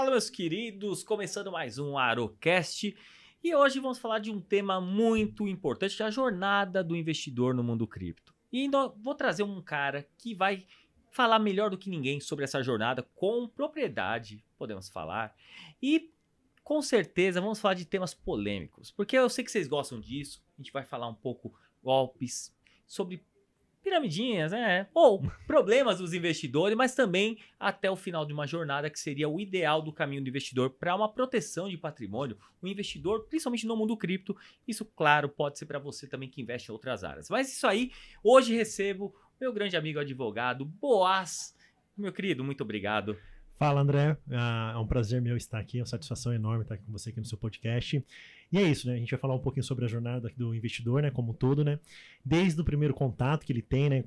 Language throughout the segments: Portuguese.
Fala, meus queridos, começando mais um AroCast e hoje vamos falar de um tema muito importante, que é a jornada do investidor no mundo cripto. E ainda vou trazer um cara que vai falar melhor do que ninguém sobre essa jornada, com propriedade, podemos falar, e com certeza vamos falar de temas polêmicos, porque eu sei que vocês gostam disso. A gente vai falar um pouco golpes, sobre piramidinhas, ou problemas dos investidores, mas também até o final de uma jornada que seria o ideal do caminho do investidor para uma proteção de patrimônio. O investidor, principalmente no mundo cripto, isso, claro, pode ser para você também que investe em outras áreas. Mas isso aí, hoje recebo meu grande amigo advogado, Boaz. Meu querido, muito obrigado. Fala, André. É um prazer meu estar aqui, é uma satisfação enorme estar com você aqui no seu podcast. E é isso, né? A gente vai falar um pouquinho sobre a jornada do investidor, né? Como um todo, né? Desde o primeiro contato que ele tem, né?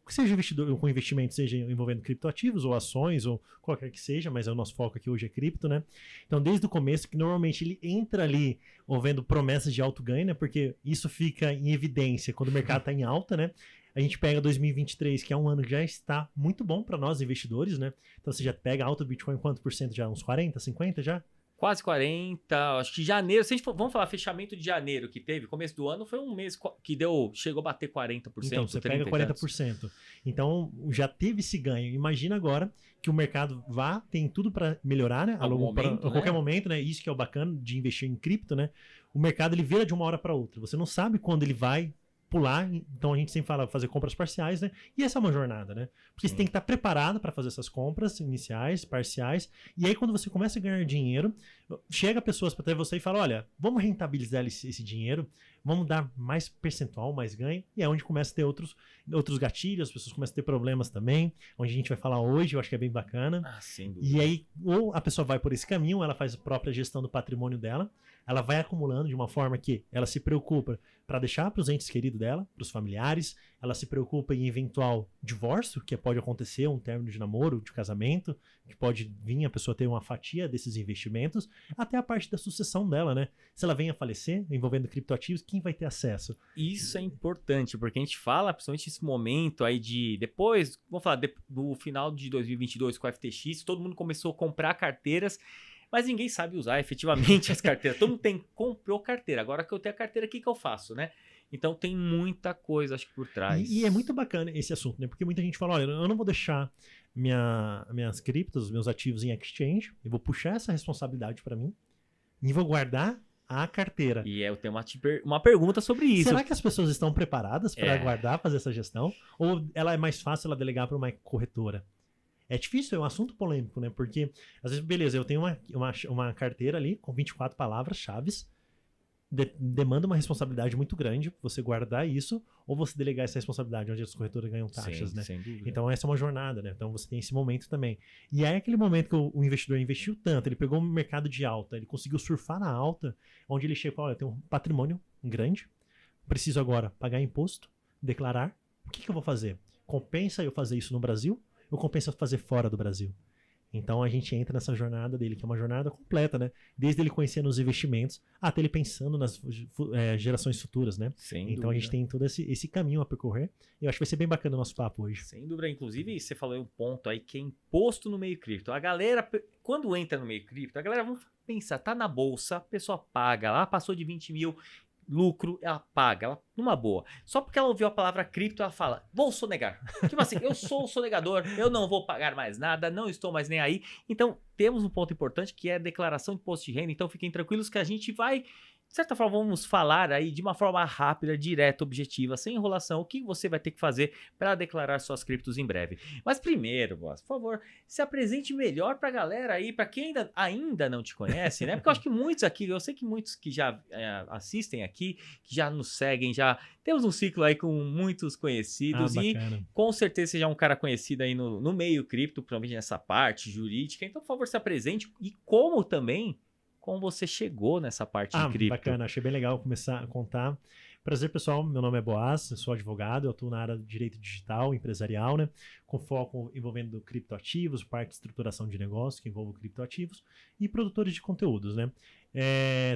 Seja investidor, com investimento, seja envolvendo criptoativos ou ações ou qualquer que seja, mas o nosso foco aqui hoje é cripto, né? Então, desde o começo, que normalmente ele entra ali ouvindo promessas de alto ganho, né? Porque isso fica em evidência quando o mercado está em alta, né? A gente pega 2023, que é um ano que já está muito bom para nós investidores, né? Então você já pega a alta do Bitcoin, quanto por cento já? Uns 40, 50 já? Quase 40, acho que janeiro, se a gente vamos falar fechamento de janeiro que teve, começo do ano foi um mês que chegou a bater 40%. Então você pega 40%. Então já teve esse ganho. Imagina agora que o mercado tem tudo para melhorar, né? A qualquer momento, né? Isso que é o bacana de investir em cripto, né? O mercado ele vira de uma hora para outra. Você não sabe quando ele vai pular, então a gente sempre fala fazer compras parciais, né? E essa é uma jornada, né? Porque você tem que estar preparado para fazer essas compras iniciais, parciais, e aí quando você começa a ganhar dinheiro, chega pessoas para você e fala, olha, vamos rentabilizar esse dinheiro, vamos dar mais percentual, mais ganho, e é onde começa a ter outros gatilhos, as pessoas começam a ter problemas também, onde a gente vai falar hoje, eu acho que é bem bacana. Sem dúvida. E aí, ou a pessoa vai por esse caminho, ela faz a própria gestão do patrimônio dela, ela vai acumulando de uma forma que ela se preocupa para deixar para os entes queridos dela, para os familiares, ela se preocupa em eventual divórcio, que pode acontecer, um término de namoro, de casamento, que pode vir a pessoa ter uma fatia desses investimentos, até a parte da sucessão dela, né? Se ela vem a falecer, envolvendo criptoativos, quem vai ter acesso? Isso é importante, porque a gente fala, principalmente esse momento aí depois, vamos falar, do final de 2022 com o FTX, todo mundo começou a comprar carteiras, mas ninguém sabe usar efetivamente as carteiras. Todo mundo comprou carteira. Agora que eu tenho a carteira, o que eu faço, né? Então tem muita coisa, acho que por trás. E é muito bacana esse assunto, né? Porque muita gente fala, olha, eu não vou deixar minhas criptos, meus ativos em exchange, eu vou puxar essa responsabilidade para mim e vou guardar a carteira. E eu tenho uma pergunta sobre isso. Será que as pessoas estão preparadas para guardar, fazer essa gestão? Ou ela é mais fácil ela delegar para uma corretora? É difícil, é um assunto polêmico, né? Porque, às vezes, beleza, eu tenho uma carteira ali com 24 palavras-chave, demanda uma responsabilidade muito grande você guardar isso ou você delegar essa responsabilidade onde as corretoras ganham taxas, né? Sem dúvida. Então essa é uma jornada, né? Então você tem esse momento também. E aí aquele momento que o investidor investiu tanto, ele pegou um mercado de alta, ele conseguiu surfar na alta, onde ele chega e fala, olha, eu tenho um patrimônio grande, preciso agora pagar imposto, declarar, o que eu vou fazer? Compensa eu fazer isso no Brasil ou compensa fazer fora do Brasil? Então a gente entra nessa jornada dele, que é uma jornada completa, né? Desde ele conhecendo os investimentos até ele pensando nas gerações futuras, né? Sem então dúvida. A gente tem todo esse caminho a percorrer. E eu acho que vai ser bem bacana o nosso papo hoje. Sem dúvida. Inclusive, você falou um ponto aí que é imposto no meio cripto. A galera, quando entra no meio cripto, a galera vai pensar, tá na bolsa, a pessoa paga lá, passou de 20 mil, lucro, ela paga, ela, numa boa. Só porque ela ouviu a palavra cripto, ela fala, vou sonegar. Tipo assim, eu sou o sonegador, eu não vou pagar mais nada, não estou mais nem aí. Então, temos um ponto importante que é a declaração de imposto de renda. Então, fiquem tranquilos que a gente vai, de certa forma, vamos falar aí de uma forma rápida, direta, objetiva, sem enrolação, o que você vai ter que fazer para declarar suas criptos em breve. Mas primeiro, Boaz, por favor, se apresente melhor para a galera aí, para quem ainda não te conhece, né? Porque eu acho que muitos aqui, eu sei que muitos que já assistem aqui, que já nos seguem, já temos um ciclo aí com muitos conhecidos e com certeza você já é um cara conhecido aí no meio cripto, principalmente nessa parte jurídica. Então, por favor, se apresente e como você chegou nessa parte de cripto. Bacana, achei bem legal começar a contar. Prazer, pessoal, meu nome é Boaz, eu sou advogado, eu atuo na área de direito digital, empresarial, né, com foco envolvendo criptoativos, parte de estruturação de negócio que envolve criptoativos e produtores de conteúdos, né.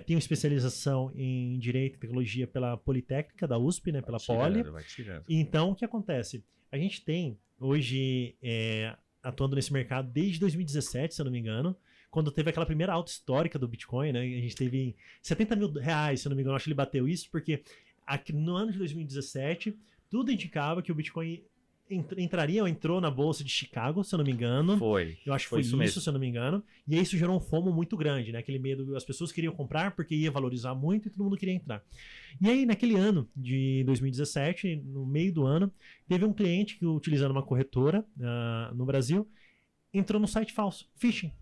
Tenho especialização em Direito e Tecnologia pela Politécnica da USP, né, pela Poli. Então, o que acontece? A gente tem hoje, atuando nesse mercado desde 2017, se eu não me engano, quando teve aquela primeira alta histórica do Bitcoin, né? A gente teve 70 mil reais, se eu não me engano, acho que ele bateu isso, porque aqui no ano de 2017, tudo indicava que o Bitcoin entraria ou entrou na bolsa de Chicago, se eu não me engano. Foi. Eu acho que foi isso, se eu não me engano. E aí isso gerou um FOMO muito grande, né? Aquele medo, as pessoas queriam comprar porque ia valorizar muito e todo mundo queria entrar. E aí, naquele ano de 2017, no meio do ano, teve um cliente que, utilizando uma corretora no Brasil, entrou no site falso, phishing.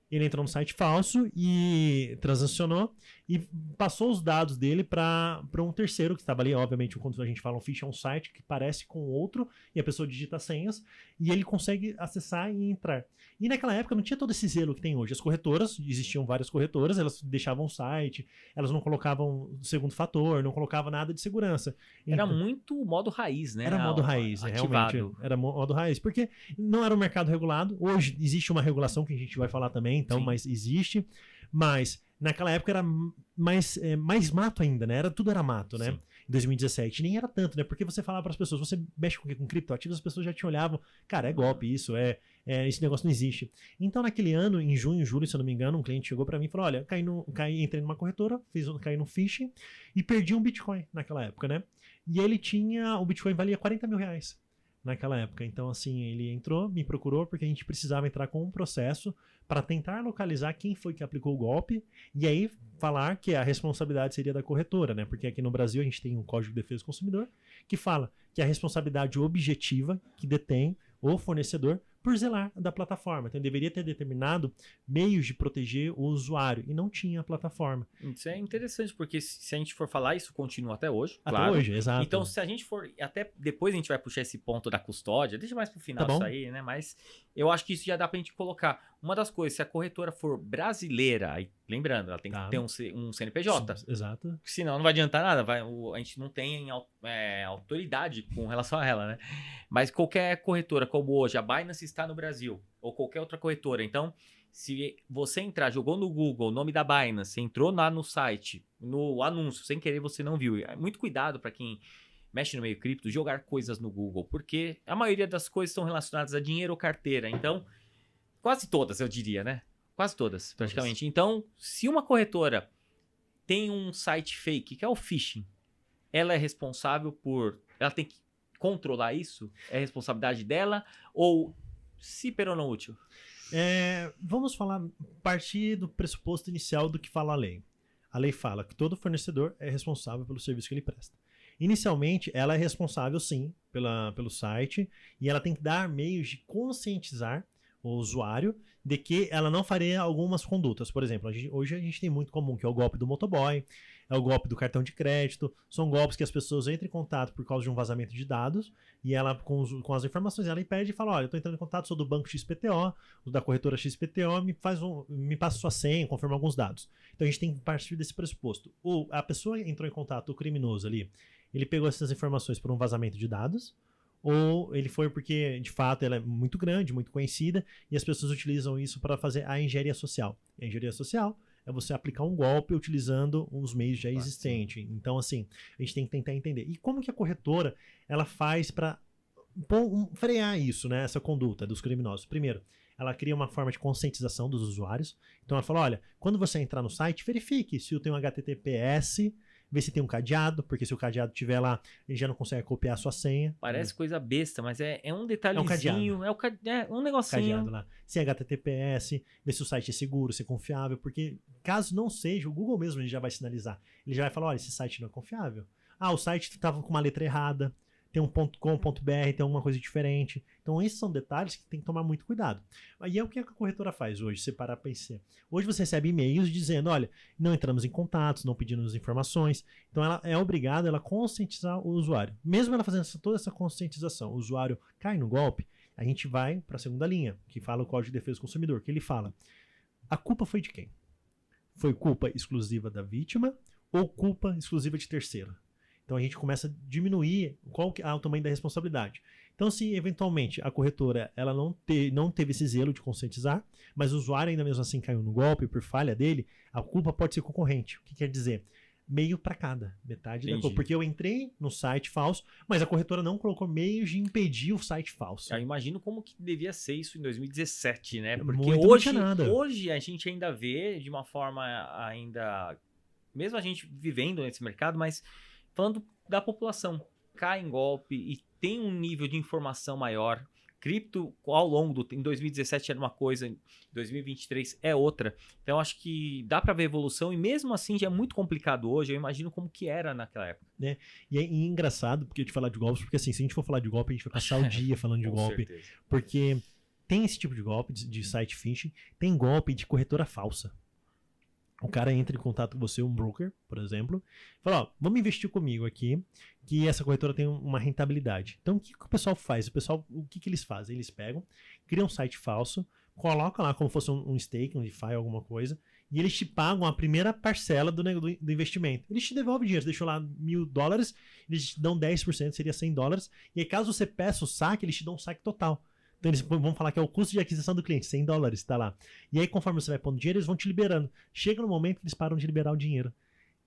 Ele entrou no site falso e transacionou e passou os dados dele para um terceiro que estava ali. Obviamente, quando a gente fala um phishing, é um site que parece com outro e a pessoa digita senhas e ele consegue acessar e entrar. E naquela época não tinha todo esse zelo que tem hoje. As corretoras, existiam várias corretoras, elas deixavam o site, elas não colocavam segundo fator, não colocavam nada de segurança. Era muito modo raiz, né? Era modo raiz, ativado. Realmente. Era modo raiz, porque não era um mercado regulado. Hoje existe uma regulação que a gente vai falar também, então, sim, mas existe. Mas naquela época era mais mato ainda, né? Tudo era mato, né? Sim. Em 2017. Nem era tanto, né? Porque você falava para as pessoas, você mexe com criptoativos, as pessoas já te olhavam, cara, é golpe isso, esse negócio não existe. Então, naquele ano, em junho, julho, se eu não me engano, um cliente chegou para mim e falou, olha, entrei numa corretora, caí no phishing e perdi um Bitcoin naquela época, né? E o Bitcoin valia 40 mil reais naquela época. Então, assim, ele entrou, me procurou, porque a gente precisava entrar com um processo para tentar localizar quem foi que aplicou o golpe e aí falar que a responsabilidade seria da corretora, né? Porque aqui no Brasil a gente tem um Código de Defesa do Consumidor que fala que a responsabilidade objetiva que detém o fornecedor por zelar da plataforma. Então, ele deveria ter determinado meios de proteger o usuário e não tinha a plataforma. Isso é interessante, porque se a gente for falar, isso continua até hoje. Até claro. hoje, exato. Então, se a gente for... Até depois a gente vai puxar esse ponto da custódia, deixa mais pro final isso aí, né? Mas eu acho que isso já dá pra gente colocar. Uma das coisas, se a corretora for brasileira, aí, lembrando, ela tem que ter um CNPJ. Sim, exato. Senão não vai adiantar nada. A gente não tem autoridade com relação a ela, né? Mas qualquer corretora, como hoje, a Binance está no Brasil, ou qualquer outra corretora. Então, se você entrar, jogou no Google o nome da Binance, entrou lá no site, no anúncio, sem querer você não viu. Muito cuidado para quem mexe no meio cripto, jogar coisas no Google, porque a maioria das coisas estão relacionadas a dinheiro ou carteira. Então, quase todas, eu diria, né? Quase todas, praticamente. Então, se uma corretora tem um site fake, que é o phishing, ela é responsável por... Ela tem que controlar isso? É responsabilidade dela? Ou se ou não útil? Vamos partir do pressuposto inicial do que fala a lei. A lei fala que todo fornecedor é responsável pelo serviço que ele presta. Inicialmente, ela é responsável, sim, pelo site, e ela tem que dar meios de conscientizar o usuário de que ela não faria algumas condutas. Por exemplo, hoje a gente tem muito comum, que é o golpe do motoboy, é o golpe do cartão de crédito, são golpes que as pessoas entram em contato por causa de um vazamento de dados, e ela, com as informações, ela pede e fala, olha, eu estou entrando em contato, sou do banco XPTO, da corretora XPTO, me passa sua senha, confirma alguns dados. Então a gente tem que partir desse pressuposto. Ou a pessoa entrou em contato, o criminoso ali, ele pegou essas informações por um vazamento de dados, ou ele foi porque, de fato, ela é muito grande, muito conhecida, e as pessoas utilizam isso para fazer a engenharia social. A engenharia social é você aplicar um golpe utilizando os meios já existentes. Então, assim, a gente tem que tentar entender. E como que a corretora ela faz para frear isso, né, essa conduta dos criminosos? Primeiro, ela cria uma forma de conscientização dos usuários. Então, ela fala, olha, quando você entrar no site, verifique se tem um HTTPS, vê se tem um cadeado, porque se o cadeado tiver lá, ele já não consegue copiar a sua senha. Parece coisa besta, mas é um detalhezinho, é um negocinho. Cadeado lá. Se é HTTPS, vê se o site é seguro, se é confiável, porque caso não seja, o Google mesmo ele já vai sinalizar. Ele já vai falar, olha, esse site não é confiável. O site estava com uma letra errada, tem um .com.br, tem alguma coisa diferente. Então, esses são detalhes que tem que tomar muito cuidado. E é o que a corretora faz hoje, separar para PC. Hoje você recebe e-mails dizendo, olha, não entramos em contatos, não pedimos informações. Então, ela é obrigada a conscientizar o usuário. Mesmo ela fazendo toda essa conscientização, o usuário cai no golpe, a gente vai para a segunda linha, que fala o Código de Defesa do Consumidor, que ele fala, a culpa foi de quem? Foi culpa exclusiva da vítima ou culpa exclusiva de terceiro? Então a gente começa a diminuir qual que é o tamanho da responsabilidade. Então, se eventualmente a corretora ela não teve esse zelo de conscientizar, mas o usuário ainda mesmo assim caiu no golpe por falha dele, a culpa pode ser concorrente. O que quer dizer? meio para cada, metade da Entendi. porque eu entrei no site falso, mas a corretora não colocou meios de impedir o site falso. Eu imagino como que devia ser isso em 2017, né? Porque Muito não tinha nada. hoje a gente ainda vê de uma forma ainda, mesmo a gente vivendo nesse mercado, mas falando da população, cai em golpe e tem um nível de informação maior. Cripto, ao longo em 2017 era uma coisa, em 2023 é outra. Então acho que dá para ver evolução e mesmo assim já é muito complicado hoje. Eu imagino como que era naquela época. E é engraçado porque eu te falar de golpes, porque assim, se a gente for falar de golpe, a gente vai passar o dia falando de Com golpe, certeza. porque tem esse tipo de golpe de site phishing, tem golpe de corretora falsa. O cara entra em contato com você, um broker, por exemplo, fala, ó, vamos investir comigo aqui, que essa corretora tem uma rentabilidade. Então, o que o pessoal faz? O que eles fazem? Eles pegam, criam um site falso, colocam lá como se fosse um stake, um DeFi, alguma coisa, e eles te pagam a primeira parcela do investimento. Eles te devolvem dinheiro, você deixou lá $1.000, eles te dão 10%, seria $100, e aí caso você peça o saque, eles te dão um saque total. Então eles vão falar que é o custo de aquisição do cliente, $100, está lá. E aí conforme você vai pondo dinheiro, eles vão te liberando. Chega no momento que eles param de liberar o dinheiro.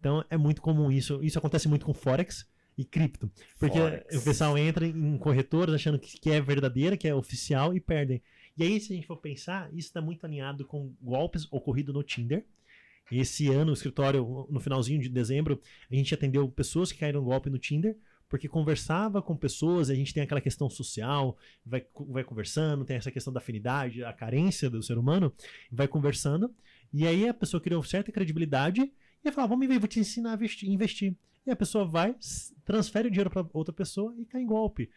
Então é muito comum isso. Isso acontece muito com Forex e cripto. Porque o pessoal entra em corretoras achando que é verdadeira, que é oficial e perdem. E aí se a gente for pensar, isso está muito alinhado com golpes ocorridos no Tinder. Esse ano, o escritório, no finalzinho de dezembro, a gente atendeu pessoas que caíram no golpe no Tinder, porque conversava com pessoas, a gente tem aquela questão social, vai conversando, tem essa questão da afinidade, a carência do ser humano, vai conversando, e aí a pessoa criou certa credibilidade, e fala, vamos ver, vou te ensinar a investir. E a pessoa vai, transfere o dinheiro para outra pessoa e cai em golpe.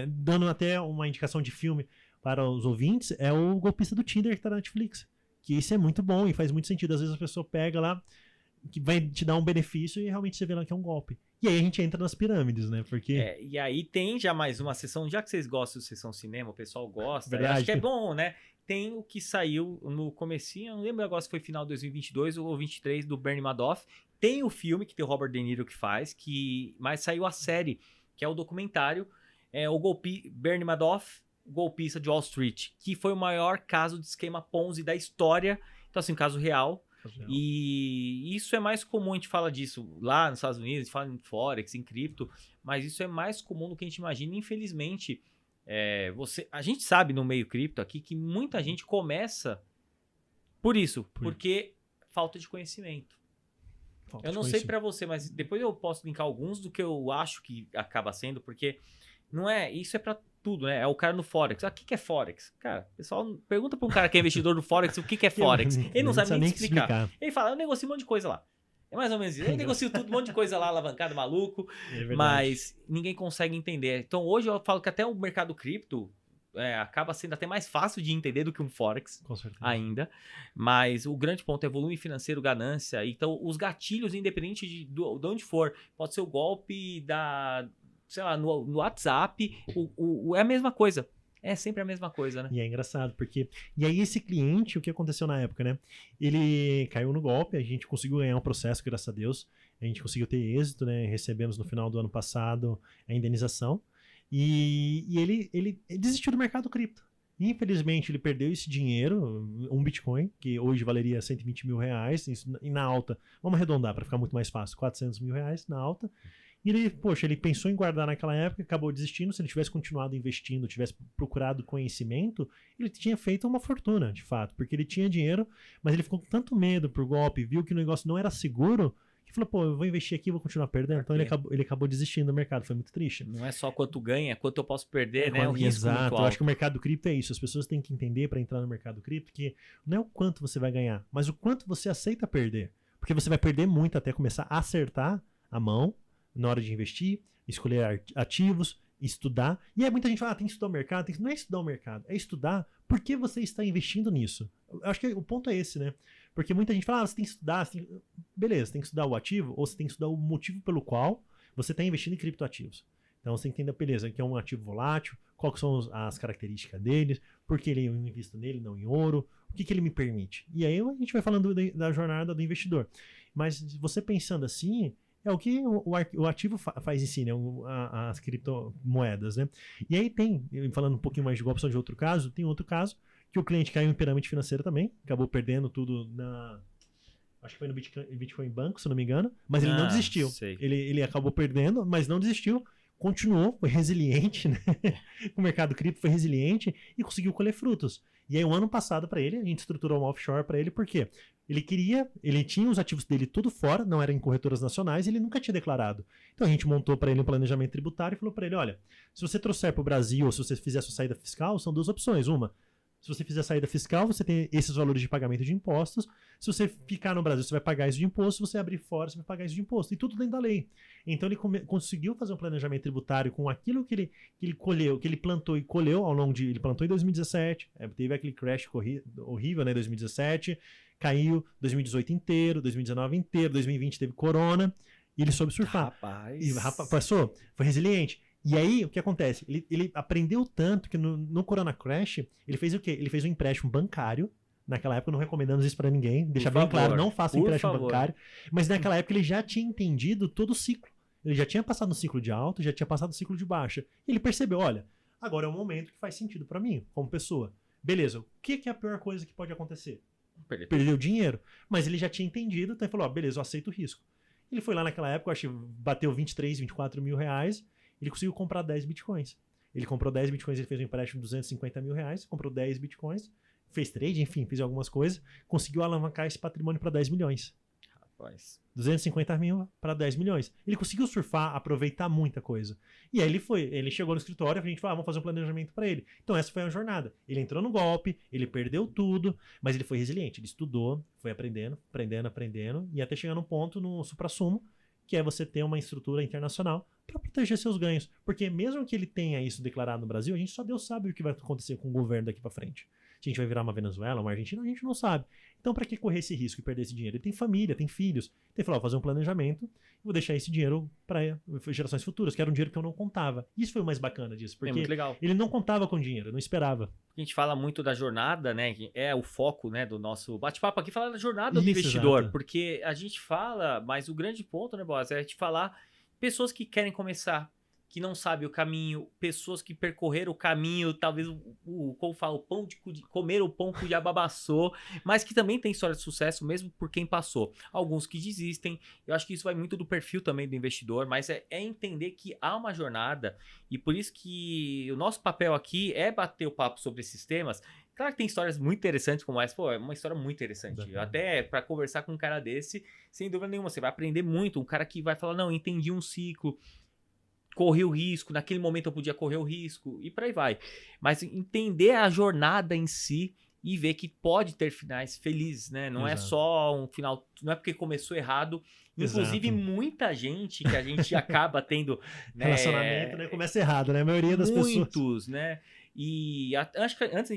Dando até uma indicação de filme para os ouvintes, é o Golpista do Tinder que está na Netflix. Que isso é muito bom e faz muito sentido. Às vezes a pessoa pega lá, que vai te dar um benefício e realmente você vê lá que é um golpe. E aí a gente entra nas pirâmides, né? Porque... e aí tem já mais uma sessão, já que vocês gostam de sessão cinema, o pessoal gosta, Verdade. acho que é bom, né? Tem o que saiu no comecinho, eu não lembro agora se foi final de 2022 ou 2023, do Bernie Madoff. Tem o filme que tem o Robert De Niro que faz, mas saiu a série, que é o documentário, o Bernie Madoff, golpista de Wall Street, que foi o maior caso de esquema Ponzi da história. Então assim, um caso real. E isso é mais comum, a gente fala disso lá nos Estados Unidos, a gente fala em Forex, em cripto, mas isso é mais comum do que a gente imagina. Infelizmente, a gente sabe no meio cripto aqui que muita gente começa por isso, porque falta de conhecimento. Eu não sei pra você, mas depois eu posso linkar alguns do que eu acho que acaba sendo, porque isso é pra tudo, né? É o cara no Forex. O que é Forex? Cara, pessoal, pergunta pra um cara que é investidor do Forex o que é Forex. Ele não sabe nem explicar. Ele fala, eu negocio um monte de coisa lá. É mais ou menos isso. Eu negocio tudo, um monte de coisa lá, alavancado, maluco. Mas ninguém consegue entender. Então hoje eu falo que até o mercado cripto acaba sendo até mais fácil de entender do que um Forex. Com certeza. Ainda. Mas o grande ponto é volume financeiro, ganância. Então os gatilhos, independente de onde for, pode ser o golpe sei lá, no WhatsApp, é a mesma coisa. É sempre a mesma coisa, né? E é engraçado, porque... E aí esse cliente, o que aconteceu na época, né? Ele caiu no golpe, a gente conseguiu ganhar um processo, graças a Deus. A gente conseguiu ter êxito, né? Recebemos no final do ano passado a indenização. E ele desistiu do mercado cripto. Infelizmente, ele perdeu esse dinheiro, um Bitcoin, que hoje valeria R$120 mil, e na alta, vamos arredondar para ficar muito mais fácil, R$400 mil na alta. E ele pensou em guardar naquela época, acabou desistindo. Se ele tivesse continuado investindo, tivesse procurado conhecimento, ele tinha feito uma fortuna, de fato, porque ele tinha dinheiro, mas ele ficou com tanto medo por golpe, viu que o negócio não era seguro, que falou, pô, eu vou investir aqui, vou continuar perdendo. Então ele acabou desistindo do mercado, foi muito triste. Não é só quanto ganha, é quanto eu posso perder, né? O risco exato, muito alto. Eu acho que o mercado cripto é isso. As pessoas têm que entender para entrar no mercado cripto que não é o quanto você vai ganhar, mas o quanto você aceita perder. Porque você vai perder muito até começar a acertar a mão na hora de investir, escolher ativos, estudar. E aí muita gente fala, tem que estudar o mercado. Não é estudar o mercado, é estudar por que você está investindo nisso. Eu acho que o ponto é esse, né? Porque muita gente fala, você tem que estudar. Beleza, tem que estudar o ativo, ou você tem que estudar o motivo pelo qual você está investindo em criptoativos. Então você tem que entender, beleza, que é um ativo volátil, quais são as características deles, por que eu invisto nele, não em ouro, o que ele me permite. E aí a gente vai falando da jornada do investidor. Mas você pensando assim, é o que o ativo faz em si, né? As criptomoedas, né? E aí falando um pouquinho mais de golpe, só de outro caso, tem outro caso, que o cliente caiu em pirâmide financeira também, acabou perdendo tudo acho que foi no Bitcoin Banco, se não me engano, mas ele não desistiu. Ele acabou perdendo, mas não desistiu. Continuou, foi resiliente, né? O mercado cripto foi resiliente e conseguiu colher frutos. E aí, o ano passado, para ele, a gente estruturou uma offshore para ele, por quê? Ele tinha os ativos dele tudo fora, não eram em corretoras nacionais, e ele nunca tinha declarado. Então a gente montou para ele um planejamento tributário e falou para ele, olha, se você trouxer para o Brasil ou se você fizer a sua saída fiscal, são duas opções. Uma, se você fizer a saída fiscal, você tem esses valores de pagamento de impostos. Se você ficar no Brasil, você vai pagar isso de imposto. Se você abrir fora, você vai pagar isso de imposto. E tudo dentro da lei. Então ele conseguiu fazer um planejamento tributário com aquilo que ele colheu, que ele plantou e colheu ao longo de... Ele plantou em 2017, teve aquele crash horrível, né, em 2017, caiu 2018 inteiro, 2019 inteiro, 2020 teve corona, e ele soube surfar. Rapaz... Passou, foi resiliente. E aí, o que acontece? Ele aprendeu tanto que no Corona Crash, ele fez o quê? Ele fez um empréstimo bancário. Naquela época, não recomendamos isso para ninguém. Deixa bem claro, não faça empréstimo bancário. Mas naquela época, ele já tinha entendido todo o ciclo. Ele já tinha passado no ciclo de alta, já tinha passado no ciclo de baixa. E ele percebeu, olha, agora é um momento que faz sentido para mim, como pessoa. Beleza, o que é a pior coisa que pode acontecer? Perder o dinheiro. Mas ele já tinha entendido, então ele falou, beleza, eu aceito o risco. Ele foi lá naquela época, acho que bateu 23, 24 mil reais. Ele conseguiu comprar 10 bitcoins. Ele comprou 10 bitcoins, ele fez um empréstimo de 250 mil reais, comprou 10 bitcoins, fez trade, enfim, fez algumas coisas, conseguiu alavancar esse patrimônio para 10 milhões. Rapaz. 250 mil para 10 milhões. Ele conseguiu surfar, aproveitar muita coisa. E aí ele chegou no escritório, a gente falou, vamos fazer um planejamento para ele. Então essa foi a jornada. Ele entrou no golpe, ele perdeu tudo, mas ele foi resiliente, ele estudou, foi aprendendo, e até chegar num ponto no suprassumo, que é você ter uma estrutura internacional para proteger seus ganhos. Porque mesmo que ele tenha isso declarado no Brasil, a gente só Deus sabe o que vai acontecer com o governo daqui para frente. Se a gente vai virar uma Venezuela, uma Argentina, a gente não sabe. Então, para que correr esse risco e perder esse dinheiro? Ele tem família, tem filhos. Então, ele falou, vou fazer um planejamento, vou deixar esse dinheiro para gerações futuras, que era um dinheiro que eu não contava. Isso foi o mais bacana disso, porque muito legal. Ele não contava com dinheiro, não esperava. A gente fala muito da jornada, né? Que é o foco, né, do nosso bate-papo aqui, falar da jornada do investidor. Exato. Porque a gente fala, mas o grande ponto, né, Boaz, é a gente falar pessoas que querem começar, que não sabem o caminho, pessoas que percorreram o caminho, talvez como fala, comer o pão que o diabo amassou, mas que também tem história de sucesso mesmo por quem passou. Alguns que desistem, eu acho que isso vai muito do perfil também do investidor, mas é entender que há uma jornada, e por isso que o nosso papel aqui é bater o papo sobre esses temas. Claro que tem histórias muito interessantes como essa, é uma história muito interessante, até para conversar com um cara desse, sem dúvida nenhuma, você vai aprender muito, um cara que vai falar, não, entendi um ciclo, corri o risco, naquele momento eu podia correr o risco, e por aí vai. Mas entender a jornada em si e ver que pode ter finais felizes, né? Não Exato. É só um final, não é porque começou errado. Inclusive, Exato. Muita gente que a gente acaba tendo... Né, relacionamento, né? Começa errado, né? A maioria das pessoas. Muitos, né? E acho que antes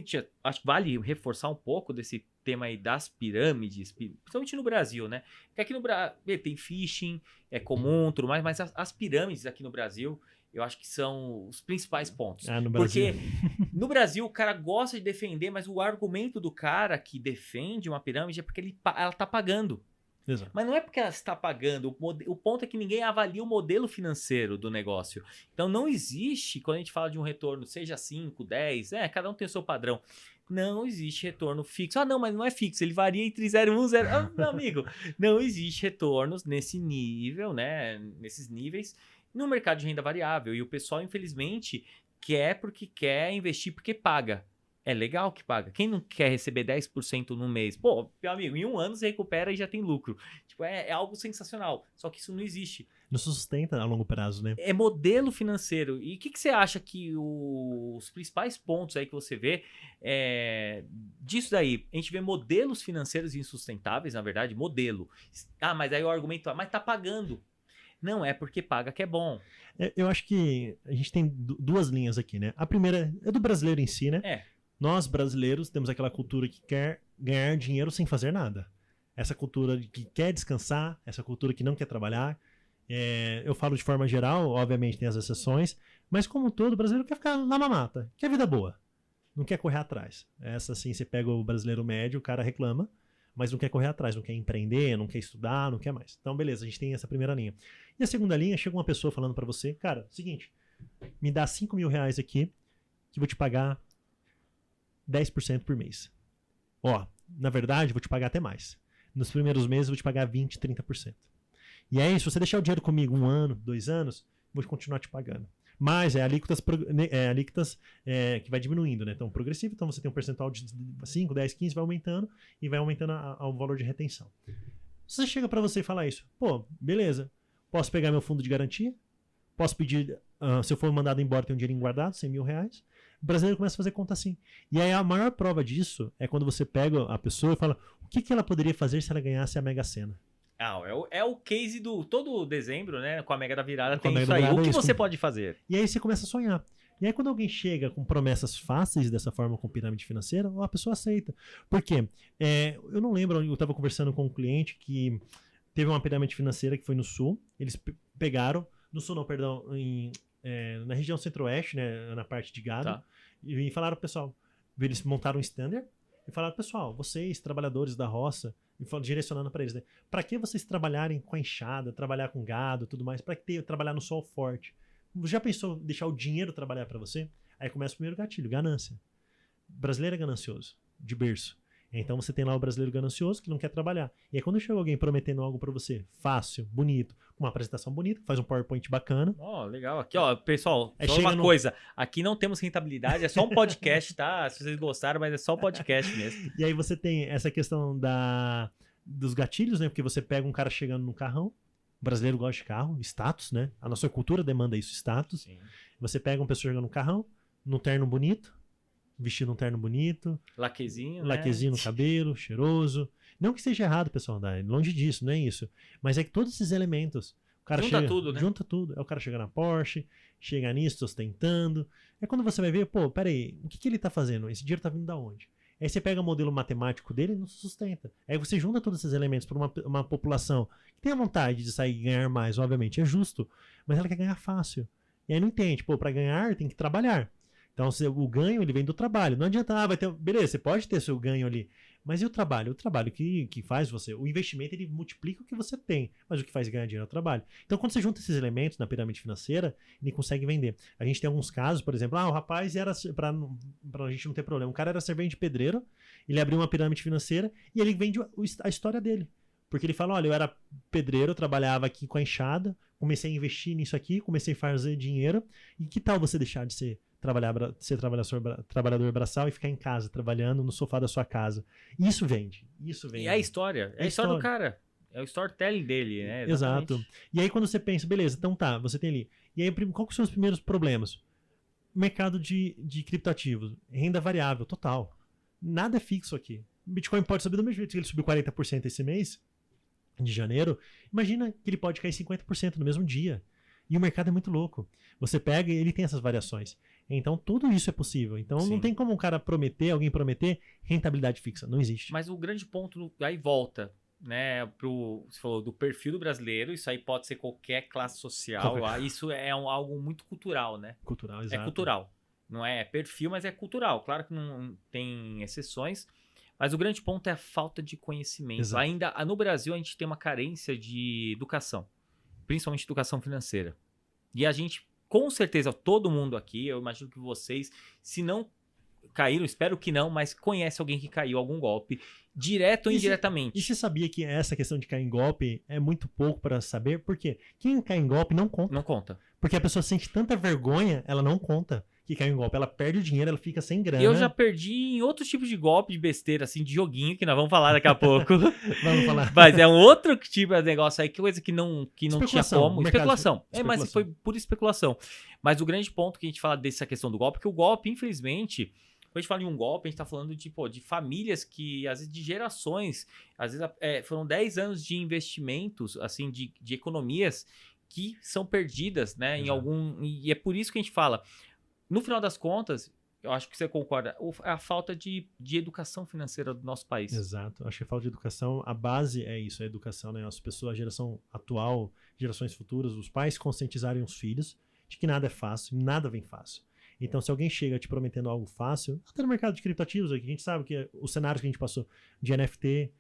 acho que vale reforçar um pouco desse tema aí das pirâmides, principalmente no Brasil, né? Porque aqui no Brasil tem phishing, é comum, tudo mais, mas as pirâmides aqui no Brasil, eu acho que são os principais pontos. No Brasil. Porque no Brasil o cara gosta de defender, mas o argumento do cara que defende uma pirâmide é porque ela tá pagando. Exato. Mas não é porque ela está pagando, o ponto é que ninguém avalia o modelo financeiro do negócio. Então não existe, quando a gente fala de um retorno, seja 5, 10, cada um tem o seu padrão. Não existe retorno fixo. Não, mas não é fixo, ele varia entre 0 e 1, 0. Meu amigo, não existe retornos nesse nível, né? Nesses níveis, no mercado de renda variável. E o pessoal, infelizmente, quer porque quer investir porque paga. É legal que paga. Quem não quer receber 10% no mês? Pô, meu amigo, em um ano você recupera e já tem lucro. Tipo, é algo sensacional. Só que isso não existe. Não sustenta a longo prazo, né? É modelo financeiro. E o que você acha que os principais pontos aí que você vê disso daí? A gente vê modelos financeiros insustentáveis, na verdade, modelo. Mas aí o argumento mas tá pagando. Não, é porque paga que é bom. Eu acho que a gente tem duas linhas aqui, né? A primeira é do brasileiro em si, né? Nós, brasileiros, temos aquela cultura que quer ganhar dinheiro sem fazer nada. Essa cultura que quer descansar, essa cultura que não quer trabalhar. Eu falo de forma geral, obviamente tem as exceções, mas como todo, o brasileiro quer ficar na mamata, quer vida boa, não quer correr atrás. Essa assim, você pega o brasileiro médio, o cara reclama, mas não quer correr atrás, não quer empreender, não quer estudar, não quer mais. Então, beleza, a gente tem essa primeira linha. E a segunda linha, chega uma pessoa falando pra você, cara, seguinte, me dá 5 mil reais aqui, que eu vou te pagar 10% por mês. Na verdade, vou te pagar até mais. nos primeiros meses eu vou te pagar 20%, 30%. E aí, se você deixar o dinheiro comigo 1 ano, 2 anos, vou continuar te pagando. Mas alíquotas que vai diminuindo, né? Então, progressivo, então você tem um percentual de 5, 10, 15, vai aumentando e vai aumentando o valor de retenção. Se você chega para você e falar isso, pô, beleza, posso pegar meu fundo de garantia, posso pedir, se eu for mandado embora, tem um dinheirinho guardado, 100 mil reais, o brasileiro começa a fazer conta assim. E aí a maior prova disso é quando você pega a pessoa e fala, o que ela poderia fazer se ela ganhasse a Mega Sena? É o case do todo dezembro, né? Com a Mega da Virada Com a tem Mega isso da aí. Virada O que é isso. você pode fazer? E aí você começa a sonhar. E aí quando alguém chega com promessas fáceis dessa forma com pirâmide financeira, a pessoa aceita. Por quê? Eu não lembro, eu estava conversando com um cliente que teve uma pirâmide financeira que foi no Sul. Eles pegaram, no Sul não, perdão, na região centro-oeste, né, na parte de gado, Tá. e falaram, pessoal, eles montaram um standard e falaram, pessoal, vocês, trabalhadores da roça, direcionando para eles, né? Para que vocês trabalharem com a enxada, trabalhar com gado, tudo mais? Para que trabalhar no sol forte? Já pensou deixar o dinheiro trabalhar para você? Aí começa o primeiro gatilho, ganância. O brasileiro é ganancioso, de berço. Então você tem lá o brasileiro ganancioso que não quer trabalhar. E aí quando chega alguém prometendo algo para você, fácil, bonito, com uma apresentação bonita, faz um PowerPoint bacana. Ó, legal. Aqui, ó, pessoal, só chega uma no- coisa. Aqui não temos rentabilidade, é só um podcast, tá? Se vocês gostaram, mas é só um podcast mesmo. E aí você tem essa questão dos gatilhos, né? Porque você pega um cara chegando no carrão, o brasileiro gosta de carro, status, né? A nossa cultura demanda isso, status. Sim. Você pega uma pessoa chegando no carrão, num terno bonito, vestindo um terno bonito, Laquezinho, né? laquezinho no cabelo, cheiroso. Não que seja errado, pessoal, longe disso, não é isso. Mas é que todos esses elementos, o cara Junta chega, tudo, né? junta tudo. É o cara chega na Porsche, chega nisso, ostentando. É quando você vai ver, pô, peraí, o que ele tá fazendo? Esse dinheiro tá vindo da onde? Aí você pega o modelo matemático dele e não se sustenta. Aí você junta todos esses elementos para uma população que tem a vontade de sair e ganhar mais, obviamente, é justo, mas ela quer ganhar fácil. E aí não entende, pô, para ganhar tem que trabalhar. Então o ganho ele vem do trabalho. Não adianta, vai ter, beleza, você pode ter seu ganho ali, mas e o trabalho? O trabalho que faz você, o investimento ele multiplica o que você tem, mas o que faz ganhar dinheiro é o trabalho. Então quando você junta esses elementos na pirâmide financeira, ele consegue vender. A gente tem alguns casos, por exemplo, o rapaz era, pra a gente não ter problema, o cara era servente de pedreiro, ele abriu uma pirâmide financeira e ele vende a história dele. Porque ele fala, olha, eu era pedreiro, eu trabalhava aqui com a enxada, comecei a investir nisso aqui, comecei a fazer dinheiro, e que tal você deixar de ser trabalhador braçal e ficar em casa, trabalhando no sofá da sua casa? Isso vende. E é a história. É a história do cara. É o storytelling dele, né? Exatamente. Exato. E aí quando você pensa, beleza, então tá, você tem ali. E aí qual que são os primeiros problemas? Mercado de criptoativos. Renda variável, total. Nada é fixo aqui. O Bitcoin pode subir do mesmo jeito que ele subiu 40% esse mês, de janeiro. Imagina que ele pode cair 50% no mesmo dia. E o mercado é muito louco. Você pega e ele tem essas variações. Então, tudo isso é possível. Então, Sim. Não tem como alguém prometer rentabilidade fixa. Não existe. Mas o grande ponto, aí volta, né, você falou do perfil do brasileiro, isso aí pode ser qualquer classe social, isso é algo muito cultural, né? Cultural, exato. É cultural. Não é perfil, mas é cultural. Claro que não tem exceções, mas o grande ponto é a falta de conhecimento. Exato. Ainda no Brasil, a gente tem uma carência de educação, principalmente educação financeira. E a gente, com certeza, todo mundo aqui, eu imagino que vocês, se não caíram, espero que não, mas conhece alguém que caiu algum golpe, direto ou indiretamente. E você sabia que essa questão de cair em golpe é muito pouco para saber? Por quê? Quem cai em golpe não conta. Não conta. Porque a pessoa sente tanta vergonha, ela não conta que caiu em golpe. Ela perde o dinheiro, ela fica sem grana. Eu já perdi em outros tipos de golpe, de besteira, assim, de joguinho, que nós vamos falar daqui a pouco. Vamos falar. Mas é um outro tipo de negócio aí, coisa que não tinha como. Especulação. Mas foi pura especulação. Mas o grande ponto que a gente fala dessa questão do golpe, é que o golpe, infelizmente, quando a gente fala em um golpe, a gente tá falando de famílias que, às vezes, de gerações, às vezes foram 10 anos de investimentos, assim, de economias que são perdidas, né? E é por isso que a gente fala, no final das contas, eu acho que você concorda, a falta de educação financeira do nosso país. Exato. Acho que a falta de educação, a base é isso, a educação, né? As pessoas, a geração atual, gerações futuras, os pais conscientizarem os filhos de que nada é fácil, nada vem fácil. Então, se alguém chega te prometendo algo fácil, até no mercado de criptoativos, aqui, a gente sabe que os cenários que a gente passou de NFT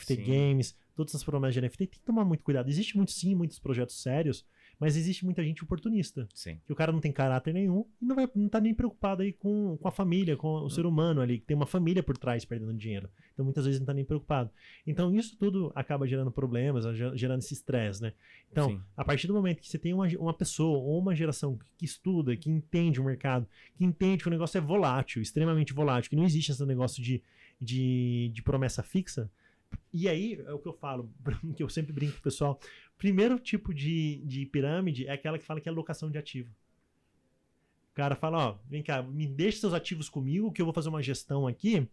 Sim. Games, todas essas promessas de NFT, tem que tomar muito cuidado. Existe muitos projetos sérios, Mas existe muita gente oportunista. Sim. Que o cara não tem caráter nenhum e não tá nem preocupado aí com a família, com o ser humano ali, que tem uma família por trás perdendo dinheiro. Então muitas vezes não tá nem preocupado. Então isso tudo acaba gerando problemas, gerando esse estresse, né? Então, Sim. a partir do momento que você tem uma pessoa ou uma geração que estuda, que entende o mercado, que entende que o negócio é volátil, extremamente volátil, que não existe esse negócio de promessa fixa. E aí, é o que eu falo, que eu sempre brinco com o pessoal. O primeiro tipo de pirâmide é aquela que fala que é alocação de ativo. O cara fala, ó, vem cá, me deixa seus ativos comigo, que eu vou fazer uma gestão aqui,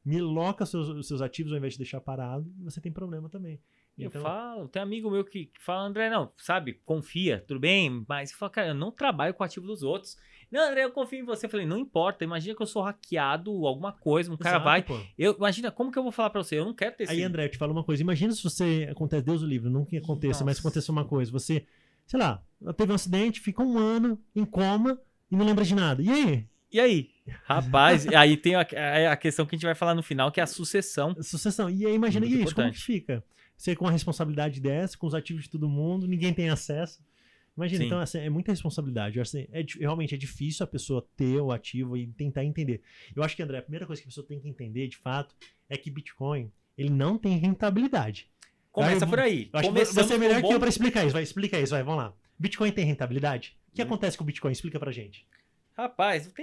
me loca seus ativos ao invés de deixar parado, e você tem problema também. Então, eu falo, tem amigo meu que fala, André, não, sabe, confia, tudo bem, mas fala, cara, eu não trabalho com o ativo dos outros. Não, André, eu confio em você. Eu falei, não importa, imagina que eu sou hackeado, alguma coisa, um cara vai... Imagina, como que eu vou falar pra você? Eu não quero ter Aí, André, eu te falo uma coisa, imagina se você, acontece, Deus o livre, não que aconteça, mas acontece uma coisa, você, sei lá, teve um acidente, fica um ano em coma e não lembra de nada. E aí? E aí? Rapaz, aí tem a questão que a gente vai falar no final, que é a sucessão. Sucessão. E aí, imagina isso, como que fica? Você com uma responsabilidade dessa, com os ativos de todo mundo, ninguém tem acesso. Imagina, então assim, é muita responsabilidade. Assim, realmente é difícil a pessoa ter o ativo e tentar entender. Eu acho que, André, a primeira coisa que a pessoa tem que entender, de fato, é que Bitcoin, ele não tem rentabilidade. Começa por aí. Eu acho que você é melhor que eu para explicar isso. Explica isso, vamos lá. Bitcoin tem rentabilidade? O que acontece com o Bitcoin? Explica pra gente. Rapaz,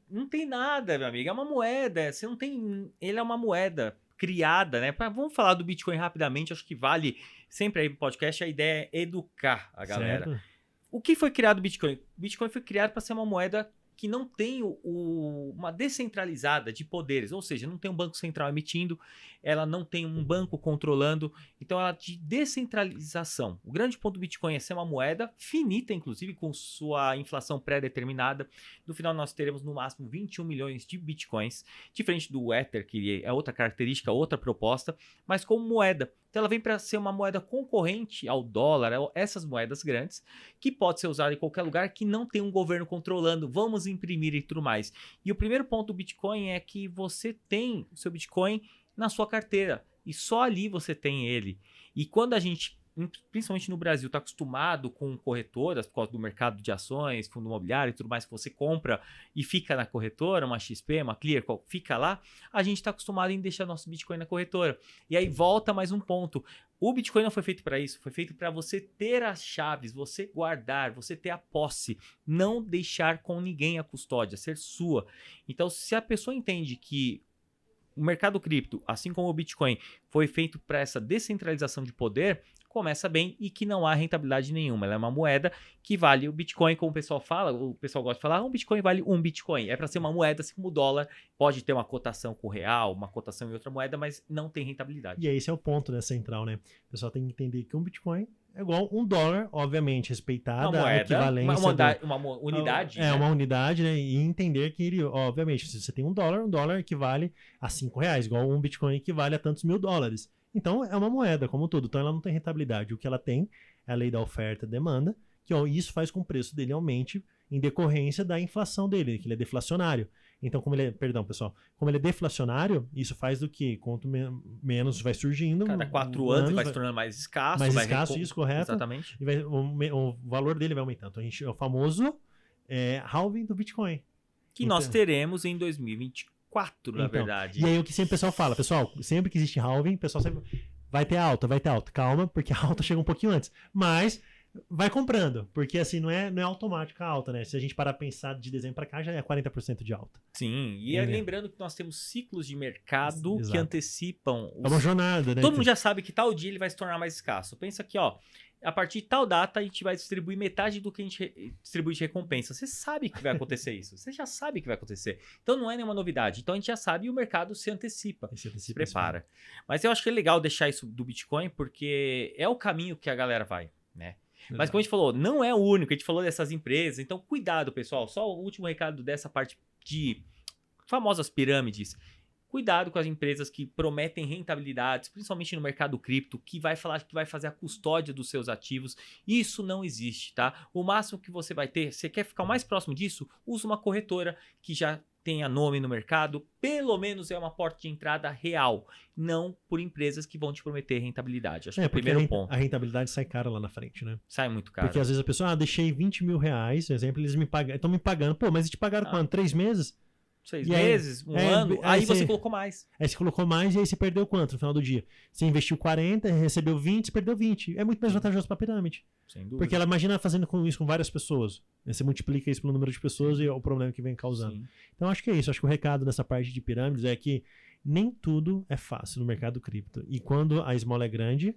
não tem nada, meu amigo. É uma moeda. Você não tem... Ele é uma moeda criada, né? Vamos falar do Bitcoin rapidamente. Acho que vale sempre aí no podcast. A ideia é educar a galera. Certo. O que foi criado o Bitcoin? O Bitcoin foi criado para ser uma moeda que não tem uma descentralizada de poderes, ou seja, não tem um banco central emitindo, ela não tem um banco controlando, então ela de descentralização. O grande ponto do Bitcoin é ser uma moeda finita, inclusive com sua inflação pré-determinada. No final nós teremos no máximo 21 milhões de Bitcoins, diferente do Ether, que é outra característica, outra proposta, mas como moeda. Então ela vem para ser uma moeda concorrente ao dólar, essas moedas grandes, que pode ser usada em qualquer lugar, que não tem um governo controlando, vamos imprimir e tudo mais. E o primeiro ponto do Bitcoin é que você tem o seu Bitcoin na sua carteira, e só ali você tem ele. E quando a gente, principalmente no Brasil, está acostumado com corretoras, por causa do mercado de ações, fundo imobiliário e tudo mais, que você compra e fica na corretora, uma XP, uma Clear, fica lá, a gente está acostumado em deixar nosso Bitcoin na corretora. E aí volta mais um ponto. O Bitcoin não foi feito para isso, foi feito para você ter as chaves, você guardar, você ter a posse, não deixar com ninguém a custódia, ser sua. Então, se a pessoa entende que o mercado cripto, assim como o Bitcoin, foi feito para essa descentralização de poder, começa bem e que não há rentabilidade nenhuma. Ela é uma moeda que vale o Bitcoin, como o pessoal fala, o pessoal gosta de falar, um Bitcoin vale um Bitcoin. É para ser uma moeda, assim como o dólar, pode ter uma cotação com o real, uma cotação em outra moeda, mas não tem rentabilidade. E esse é o ponto, né, central, né? O pessoal tem que entender que um Bitcoin é igual um dólar, obviamente, respeitada uma moeda, a equivalência. uma unidade. É, né? Uma unidade, né? E entender que ele, obviamente, se você tem um dólar equivale a R$5, igual um Bitcoin equivale a tantos mil dólares. Então, é uma moeda, como tudo. Então, ela não tem rentabilidade. O que ela tem é a lei da oferta e demanda, que isso faz com que o preço dele aumente em decorrência da inflação dele, que ele é deflacionário. Então, como ele é deflacionário, isso faz do que? Quanto menos vai surgindo... Cada 4 anos vai se tornando mais escasso. Mais escasso, isso, correto. Exatamente. E o valor dele vai aumentando. Então, é o famoso halving do Bitcoin. Que nós teremos em 2024, na verdade. E aí, o que sempre o pessoal fala, pessoal, sempre que existe halving, o pessoal sempre vai ter alta. Calma, porque a alta chega um pouquinho antes. Mas... vai comprando, porque assim, não é automática a alta, né? Se a gente parar a pensar de dezembro para cá, já é 40% de alta. Sim, e lembrando que nós temos ciclos de mercado que antecipam... É uma jornada, né? Todo mundo já sabe que tal dia ele vai se tornar mais escasso. Pensa aqui, ó, a partir de tal data a gente vai distribuir metade do que a gente distribui de recompensa. Você sabe que vai acontecer isso, você já sabe que vai acontecer. Então não é nenhuma novidade. Então a gente já sabe e o mercado se antecipa, se prepara. Mas eu acho que é legal deixar isso do Bitcoin, porque é o caminho que a galera vai, né? Mas como a gente falou, não é o único, a gente falou dessas empresas, então cuidado, pessoal. Só o último recado dessa parte de famosas pirâmides. cuidado com as empresas que prometem rentabilidades, principalmente no mercado cripto, que vai falar que vai fazer a custódia dos seus ativos. Isso não existe, tá? O máximo que você vai ter, você quer ficar mais próximo disso? Usa uma corretora que já tenha nome no mercado, pelo menos é uma porta de entrada real, não por empresas que vão te prometer rentabilidade. Acho que é o primeiro ponto. A rentabilidade sai cara lá na frente, né? Sai muito caro. Porque às vezes a pessoa, deixei 20 mil reais, por exemplo, eles estão me pagando. Pô, mas eles te pagaram quanto? 3 meses? 6 meses? Um ano? Aí você colocou mais. Aí você colocou mais e aí você perdeu quanto no final do dia? Você investiu 40, recebeu 20, você perdeu 20. É muito mais vantajoso para a pirâmide. Sem dúvida. Porque ela imagina fazendo isso com várias pessoas. Você multiplica isso pelo número de pessoas e é o problema que vem causando. Sim. Então acho que é isso. Acho que o recado dessa parte de pirâmides é que nem tudo é fácil no mercado cripto. E quando a esmola é grande,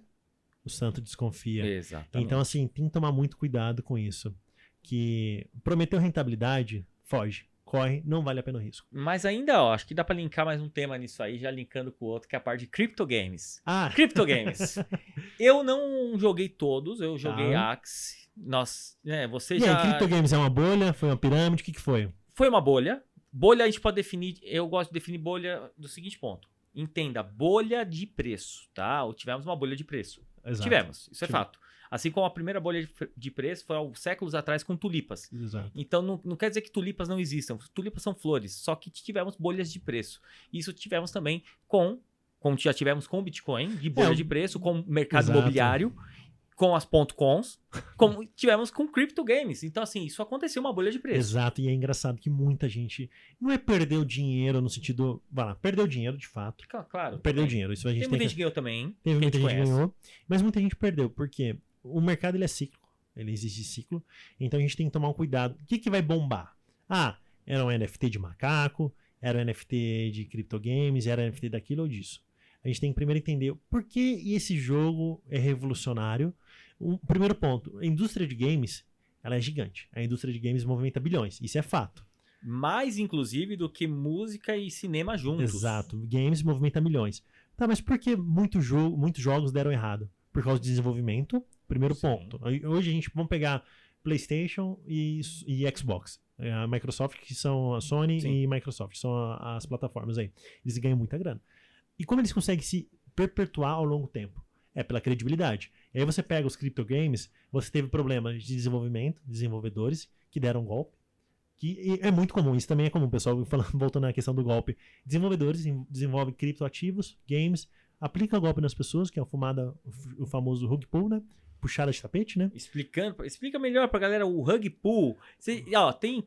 o santo desconfia. Exatamente. Então assim, tem que tomar muito cuidado com isso. Que prometeu rentabilidade, foge. Corre, não vale a pena o risco. Mas ainda, acho que dá pra linkar mais um tema nisso aí, já linkando com o outro, que é a parte de CryptoGames. CryptoGames. Eu não joguei todos, eu joguei Axie. Nossa, você já... E aí, CryptoGames é uma bolha? Foi uma pirâmide? O que foi? Foi uma bolha. Bolha a gente pode definir, eu gosto de definir bolha do seguinte ponto. Entenda, bolha de preço, tá? Ou tivemos uma bolha de preço. Exato. Tivemos, isso é fato. Assim como a primeira bolha de preço foi há séculos atrás com tulipas. Exato. Então não quer dizer que tulipas não existam. Tulipas são flores, só que tivemos bolhas de preço. Isso tivemos também como já tivemos com o Bitcoin, de bolha de preço, com o mercado imobiliário, com as .coms, como tivemos com CryptoGames. Então assim, isso aconteceu, uma bolha de preço. Exato, e é engraçado que muita gente, não é perder o dinheiro no sentido, perdeu dinheiro de fato. Claro. Perdeu dinheiro, isso a gente tem muita gente que ganhou também. Teve muita gente que ganhou, mas muita gente perdeu, porque o mercado ele é cíclico, ele exige ciclo, então a gente tem que tomar um cuidado. O que vai bombar? Era um NFT de macaco, era um NFT de CryptoGames, era um NFT daquilo ou disso. A gente tem que primeiro entender por que esse jogo é revolucionário. Primeiro ponto, a indústria de games ela é gigante. A indústria de games movimenta bilhões, isso é fato. Mais, inclusive, do que música e cinema juntos. Exato, games movimenta milhões. Tá, mas por que muitos jogos deram errado? Por causa do desenvolvimento, primeiro ponto. Hoje a gente, vamos pegar PlayStation e Xbox. A Microsoft, que são a Sony e Microsoft, são as plataformas aí. Eles ganham muita grana. E como eles conseguem se perpetuar ao longo tempo? É pela credibilidade. E aí você pega os CryptoGames, você teve problemas de desenvolvimento, desenvolvedores que deram golpe. Que é muito comum, isso também é comum, pessoal, voltando à questão do golpe. Desenvolvedores desenvolvem criptoativos, games, aplicam golpe nas pessoas, que é o famoso rug pull, né? Puxada de tapete, né? Explica melhor pra galera o rug pull.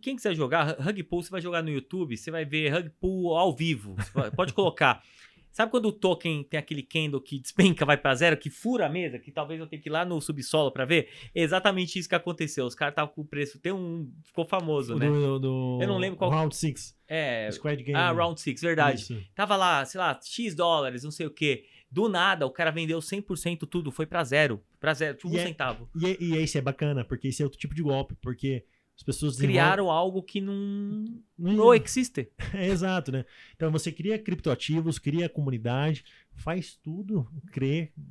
Quem quiser jogar rug pull, você vai jogar no YouTube, você vai ver rug pull ao vivo. Pode colocar. Sabe quando o token tem aquele candle que despenca, vai pra zero, que fura a mesa, que talvez eu tenha que ir lá no subsolo pra ver? É exatamente isso que aconteceu. Os caras estavam com o preço. Ficou famoso, né? Eu não lembro qual. Round 6. Squad Game. Round 6, verdade. Isso. Tava lá, sei lá, X dólares, não sei o quê. Do nada, o cara vendeu 100% tudo, foi pra zero. Tipo um centavo. E isso é bacana, porque esse é outro tipo de golpe, porque as pessoas criaram algo que não existe. Exato, né? Então você cria criptoativos, cria comunidade, faz tudo,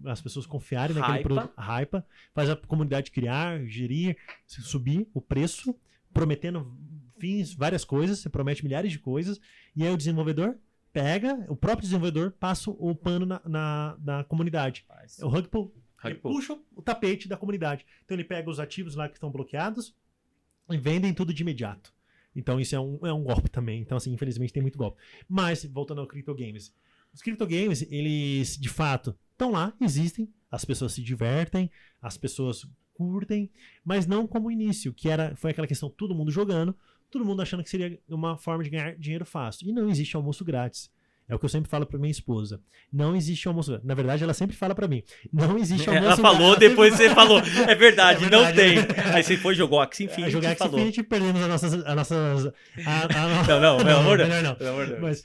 as pessoas confiarem naquele produto, hypa, faz a comunidade criar, gerir, subir o preço, prometendo várias coisas, você promete milhares de coisas, e aí o desenvolvedor o próprio desenvolvedor passa o pano na comunidade. É o rug pull. Ele puxa o tapete da comunidade. Então ele pega os ativos lá que estão bloqueados e vendem tudo de imediato. Então isso é um golpe também. Então assim, infelizmente tem muito golpe. Mas, voltando ao CryptoGames. Os CryptoGames, eles de fato estão lá, existem, as pessoas se divertem, as pessoas curtem, mas não como o início, foi aquela questão, todo mundo jogando, todo mundo achando que seria uma forma de ganhar dinheiro fácil. E não existe almoço grátis. É o que eu sempre falo pra minha esposa. Não existe almoço grátis. Na verdade, ela sempre fala pra mim. Não existe almoço grátis. Ela falou, depois você falou. É verdade, não tem. Aí você foi, jogou Axie Infinity e falou. Axie Infinity, perdemos as nossas... Não, pelo amor de Deus. Mas,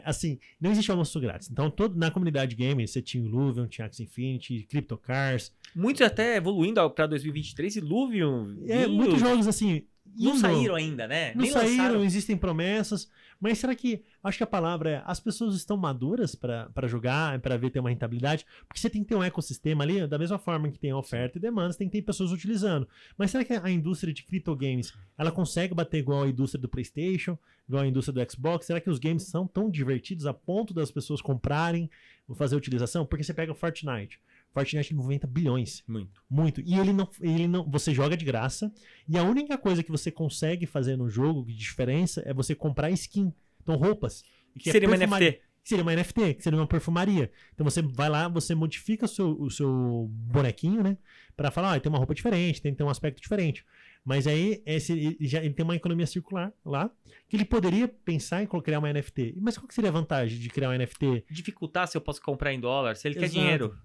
assim, não existe almoço grátis. Então, na comunidade game, você tinha Illuvium, tinha Axie Infinity, CryptoCars. Muitos até evoluindo pra 2023, Illuvium. Muitos jogos, assim... Não saíram ainda, né? Não Nem saíram, lançaram. existem promessas. Mas será que... Acho que a palavra é... As pessoas estão maduras para jogar, para ver ter uma rentabilidade? Porque você tem que ter um ecossistema ali, da mesma forma que tem a oferta e demanda, você tem que ter pessoas utilizando. Mas será que a indústria de criptogames, ela consegue bater igual a indústria do PlayStation, igual a indústria do Xbox? Será que os games são tão divertidos a ponto das pessoas comprarem, fazer utilização? Porque você pega o Fortnite. Fortnite movimenta bilhões. Muito. E ele não. Você joga de graça. E a única coisa que você consegue fazer no jogo de diferença é você comprar skin. Então, roupas. Que seria uma NFT. Seria uma NFT, que seria uma perfumaria. Então você vai lá, você modifica o seu bonequinho, né? Pra falar, tem uma roupa diferente, tem que ter um aspecto diferente. Mas aí ele tem uma economia circular lá, que ele poderia pensar em criar uma NFT. Mas qual que seria a vantagem de criar uma NFT? Dificultar se eu posso comprar em dólar, se ele quer Exato. dinheiro.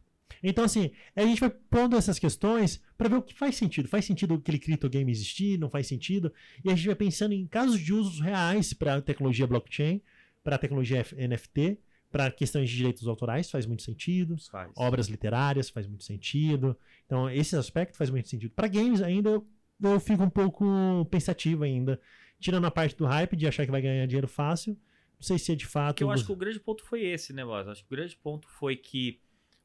Então, assim, a gente vai pondo essas questões para ver o que faz sentido. Faz sentido aquele criptogame existir? Não faz sentido? E a gente vai pensando em casos de usos reais para a tecnologia blockchain, para a tecnologia NFT, para questões de direitos autorais, faz muito sentido. Obras literárias, faz muito sentido. Então, esse aspecto faz muito sentido. Para games, ainda eu fico um pouco pensativo ainda. Tirando a parte do hype de achar que vai ganhar dinheiro fácil, não sei se é de fato... Porque eu acho que o grande ponto foi esse, né, Boss? Acho que o grande ponto foi que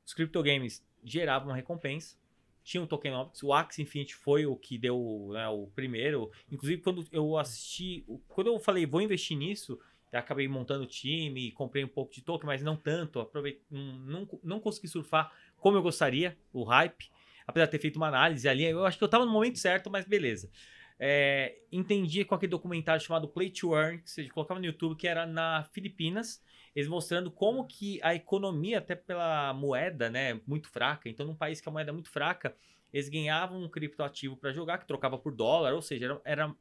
os criptogames geravam uma recompensa, tinha um tokenomics, o Axie Infinity foi o que deu, né, o primeiro. Inclusive, quando eu assisti, quando eu falei, vou investir nisso, eu acabei montando o time, comprei um pouco de token, mas não tanto, não consegui surfar como eu gostaria, o hype, apesar de ter feito uma análise ali, eu acho que eu estava no momento certo, mas beleza. Entendi com aquele documentário chamado Play to Earn, que você colocava no YouTube, que era na Filipinas, eles mostrando como que a economia, até pela moeda, né, muito fraca, então num país que a moeda é muito fraca, eles ganhavam um criptoativo para jogar, que trocava por dólar, ou seja, eram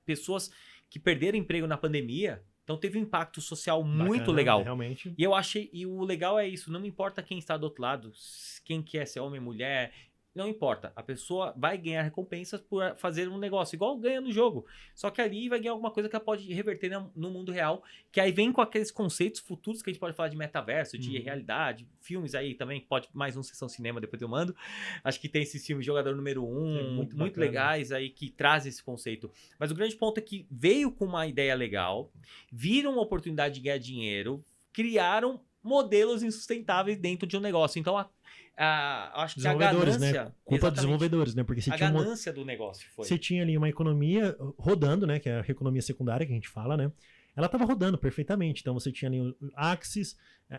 pessoas que perderam emprego na pandemia, então teve um impacto social muito bacana, legal. Realmente. E eu achei, e o legal é isso, não me importa quem está do outro lado, quem quer ser homem, mulher... Não importa, a pessoa vai ganhar recompensas por fazer um negócio, igual ganha no jogo. Só que ali vai ganhar alguma coisa que ela pode reverter no mundo real, que aí vem com aqueles conceitos futuros que a gente pode falar de metaverso, de realidade, filmes aí também, pode mais um Sessão Cinema, depois eu mando. Acho que tem esses filmes Jogador Número 1, muito legais aí, que trazem esse conceito. Mas o grande ponto é que veio com uma ideia legal, viram uma oportunidade de ganhar dinheiro, criaram modelos insustentáveis dentro de um negócio. Então, acho que a ganância... Né? Culpa dos desenvolvedores, né? Porque você tinha ganância do negócio foi. Você tinha ali uma economia rodando, né? Que é a economia secundária que a gente fala, né? Ela estava rodando perfeitamente. Então você tinha ali o Axis,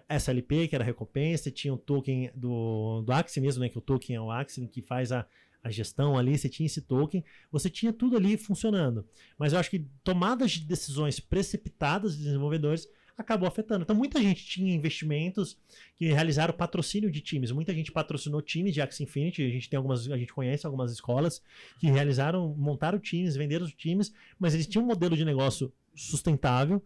SLP, que era a recompensa, você tinha o token do Axie mesmo, né? Que o token é o Axie, que faz a gestão ali, você tinha esse token, você tinha tudo ali funcionando. Mas eu acho que tomadas de decisões precipitadas de desenvolvedores acabou afetando. Então muita gente tinha investimentos que realizaram patrocínio de times. Muita gente patrocinou times de Axie Infinity. A gente conhece algumas escolas que montaram times, venderam os times, mas eles tinham um modelo de negócio sustentável,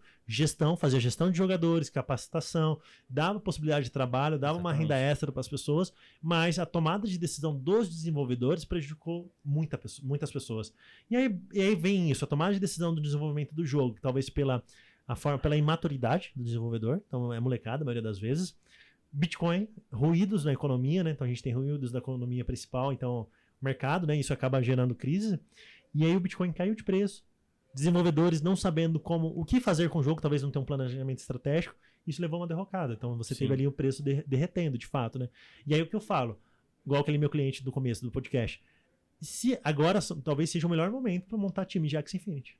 fazia gestão de jogadores, capacitação, dava possibilidade de trabalho, dava uma renda extra para as pessoas, mas a tomada de decisão dos desenvolvedores prejudicou muitas pessoas. E aí vem isso, a tomada de decisão do desenvolvimento do jogo, talvez pela imaturidade do desenvolvedor, então é molecada a maioria das vezes. Bitcoin, ruídos na economia, né? Então a gente tem ruídos da economia principal, então mercado, né? Isso acaba gerando crise. E aí o Bitcoin caiu de preço. Desenvolvedores não sabendo o que fazer com o jogo, talvez não tenham um planejamento estratégico, isso levou a uma derrocada. Então você teve ali o preço derretendo, de fato, né? E aí o que eu falo, igual aquele meu cliente do começo do podcast, se agora talvez seja o melhor momento para montar time de Axie Infinity.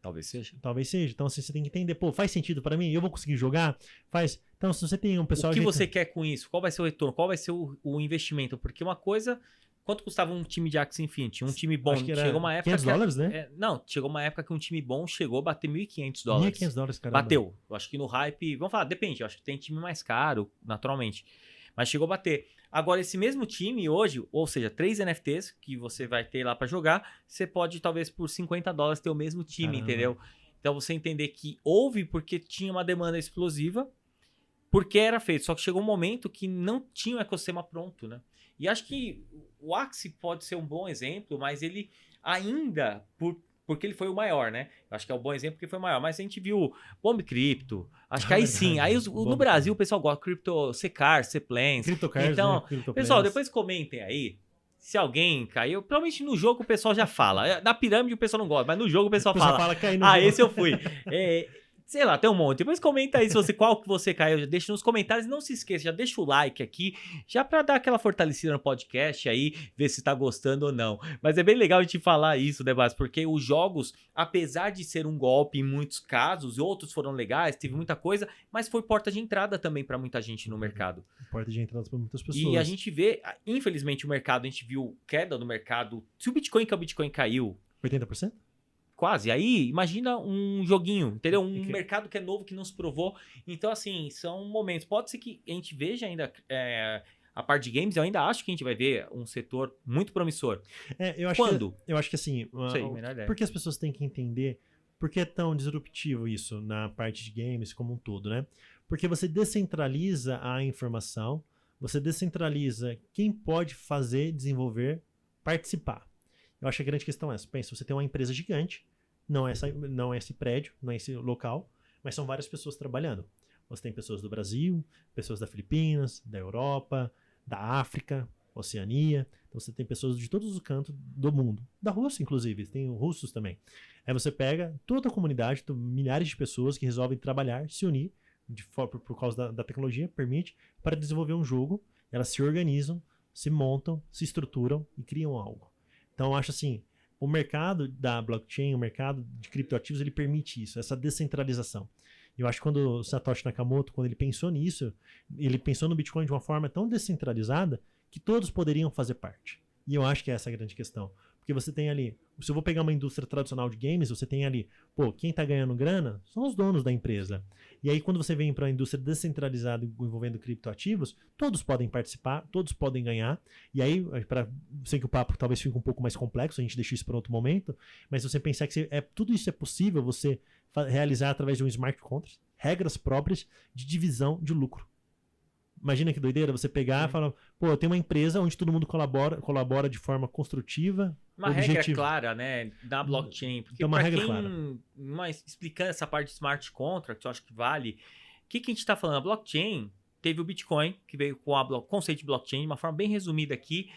Talvez seja. Então, assim, você tem que entender, faz sentido para mim? Eu vou conseguir jogar? Faz. Então, se você tem um pessoal... O que você quer com isso? Qual vai ser o retorno? Qual vai ser o investimento? Porque uma coisa... Quanto custava um time de Axie Infinity? Um time bom. Chegou uma época... $500, né? Não, chegou uma época que um time bom chegou a bater $1.500. $1.500, caramba. Bateu. Eu acho que no hype... Vamos falar, depende. Eu acho que tem time mais caro, naturalmente. Mas chegou a bater. Agora, esse mesmo time hoje, ou seja, 3 NFTs que você vai ter lá para jogar, você pode, talvez, por $50 ter o mesmo time, entendeu? Então, você entender que houve porque tinha uma demanda explosiva, porque era feito. Só que chegou um momento que não tinha o ecossistema pronto, né? E acho que o Axie pode ser um bom exemplo, mas ele ainda, porque ele foi o maior, né? Eu acho que é um bom exemplo porque foi o maior. Mas a gente viu Bomb Crypto. Acho que aí sim. Aí no Brasil o pessoal gosta de Crypto, Secar, Cplans. CryptoCars, então, né? pessoal, depois comentem aí Se alguém caiu, provavelmente no jogo o pessoal já fala. Na pirâmide o pessoal não gosta, mas no jogo o pessoal fala. Esse eu fui. Sei lá, tem um monte. Depois comenta aí qual que você caiu. Deixa nos comentários. Não se esqueça, já deixa o like aqui, já pra dar aquela fortalecida no podcast aí, ver se tá gostando ou não. Mas é bem legal a gente falar isso, né, Bas? Porque os jogos, apesar de ser um golpe em muitos casos, outros foram legais, teve muita coisa, mas foi porta de entrada também pra muita gente no mercado. Porta de entrada pra muitas pessoas. E a gente vê, infelizmente, a gente viu queda no mercado. Se o Bitcoin caiu... 80%? Quase. Aí, imagina um joguinho, entendeu? Um mercado que é novo, que não se provou. Então, assim, são momentos. Pode ser que a gente veja ainda a parte de games, eu ainda acho que a gente vai ver um setor muito promissor. Quando? Eu acho que assim, porque as pessoas têm que entender por que é tão disruptivo isso na parte de games como um todo, né? Porque você descentraliza a informação, você descentraliza quem pode fazer, desenvolver, participar. Eu acho que a grande questão é essa. Pensa, você tem uma empresa gigante, não é esse prédio, não é esse local, mas são várias pessoas trabalhando. Você tem pessoas do Brasil, pessoas da Filipinas, da Europa, da África, Oceania. Então você tem pessoas de todos os cantos do mundo. Da Rússia, inclusive, tem russos também. Aí você pega toda a comunidade, milhares de pessoas que resolvem trabalhar, se unir, por causa da tecnologia, permite, para desenvolver um jogo. Elas se organizam, se montam, se estruturam e criam algo. Então, eu acho assim, o mercado da blockchain, o mercado de criptoativos, ele permite isso, essa descentralização. Eu acho que quando o Satoshi Nakamoto, quando ele pensou nisso, ele pensou no Bitcoin de uma forma tão descentralizada que todos poderiam fazer parte. E eu acho que essa é a grande questão. Porque você tem ali, se eu vou pegar uma indústria tradicional de games, você tem ali, quem está ganhando grana são os donos da empresa. E aí quando você vem para a indústria descentralizada envolvendo criptoativos, todos podem participar, todos podem ganhar. E aí, sei que o papo talvez fique um pouco mais complexo, a gente deixa isso para outro momento, mas se você pensar que tudo isso é possível você realizar através de um smart contract, regras próprias de divisão de lucro. Imagina que doideira você pegar e falar, eu tenho uma empresa onde todo mundo colabora de forma construtiva. Uma regra clara, né, da blockchain. Porque uma regra clara. Mas explicando essa parte de smart contract, eu acho que vale. O que a gente está falando? A blockchain teve o Bitcoin, que veio com o conceito de blockchain, de uma forma bem resumida aqui.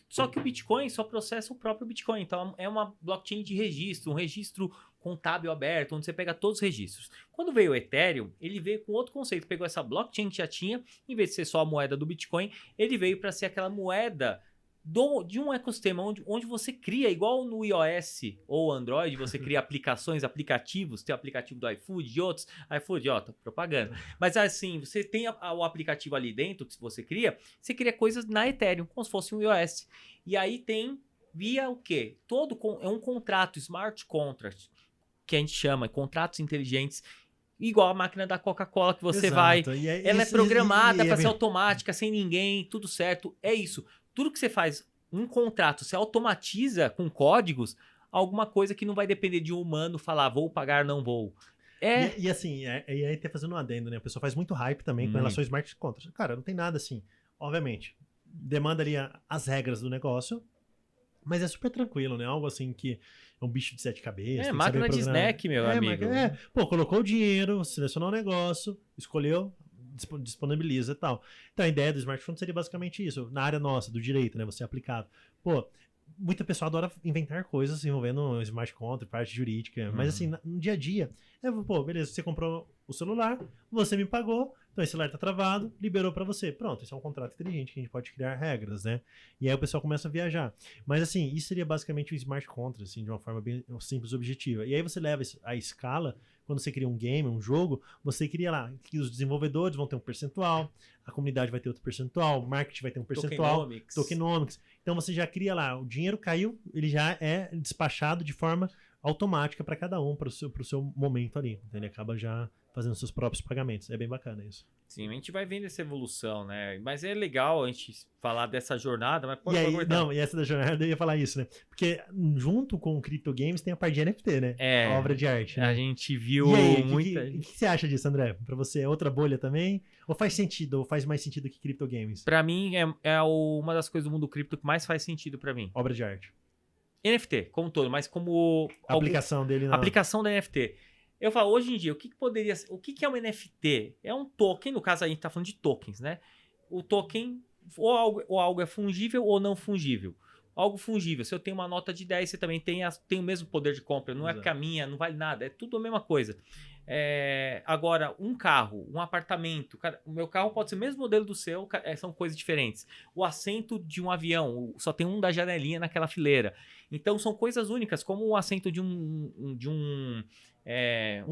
Só que o Bitcoin só processa o próprio Bitcoin. Então é uma blockchain de registro, um registro contábil aberto, onde você pega todos os registros. Quando veio o Ethereum, ele veio com outro conceito. Pegou essa blockchain que já tinha, em vez de ser só a moeda do Bitcoin, ele veio para ser aquela moeda de um ecossistema onde você cria, igual no iOS ou Android, você cria aplicativos, tem o aplicativo do iFood e outros. iFood, tá propaganda. Mas assim, você tem o aplicativo ali dentro que você cria coisas na Ethereum, como se fosse um iOS. E aí tem via o quê? É um contrato, smart contract, que a gente chama, contratos inteligentes, igual a máquina da Coca-Cola que você vai. Ela é programada para ser automática, sem ninguém, tudo certo. É isso. Tudo que você faz, um contrato, você automatiza com códigos alguma coisa que não vai depender de um humano falar, vou pagar, não vou. E assim, e aí tá fazendo um adendo, né? A pessoa faz muito hype também com relação ao smart contract. Cara, não tem nada assim. Obviamente, demanda ali as regras do negócio, mas é super tranquilo, né? Algo assim que é um bicho de 7 cabeças. Máquina de snack, meu amigo. Colocou o dinheiro, selecionou o negócio, escolheu, disponibiliza e tal. Então a ideia do smartphone seria basicamente isso, na área nossa, do direito, né? Você aplicado. Muita pessoa adora inventar coisas envolvendo smart contract, parte jurídica, mas assim, no dia a dia, beleza, você comprou o celular, você me pagou, então esse celular tá travado, liberou para você. Pronto, esse é um contrato inteligente que a gente pode criar regras, né? E aí o pessoal começa a viajar. Mas assim, isso seria basicamente um smart contract, assim, de uma forma bem simples e objetiva. E aí você leva a escala, quando você cria um game, um jogo, você cria lá que os desenvolvedores vão ter um percentual, a comunidade vai ter outro percentual, o marketing vai ter um percentual, tokenomics. Então você já cria lá, o dinheiro caiu, ele já é despachado de forma automática para cada um, para o seu momento ali. Então ele acaba já fazendo seus próprios pagamentos. É bem bacana isso. Sim, a gente vai vendo essa evolução, né? Mas é legal a gente falar dessa jornada, mas pode e essa da jornada eu ia falar isso, né? Porque junto com o Crypto Games tem a parte de NFT, né? A obra de arte. Né? A gente viu muita... O que você acha disso, André? Pra você é outra bolha também? Ou faz sentido, ou faz mais sentido que Crypto Games? Pra mim, é uma das coisas do mundo cripto que mais faz sentido pra mim. Obra de arte. NFT, como um todo, mas como... A aplicação dele A aplicação da NFT. Eu falo, hoje em dia, o que é um NFT? É um token, no caso a gente tá falando de tokens, né? O token ou algo é fungível ou não fungível. Algo fungível. Se eu tenho uma nota de 10, você também tem o mesmo poder de compra. Não é que a minha não vale nada. É tudo a mesma coisa. Agora, um carro, um apartamento. O meu carro pode ser o mesmo modelo do seu, são coisas diferentes. O assento de um avião, só tem um da janelinha naquela fileira. Então, são coisas únicas, como o assento de um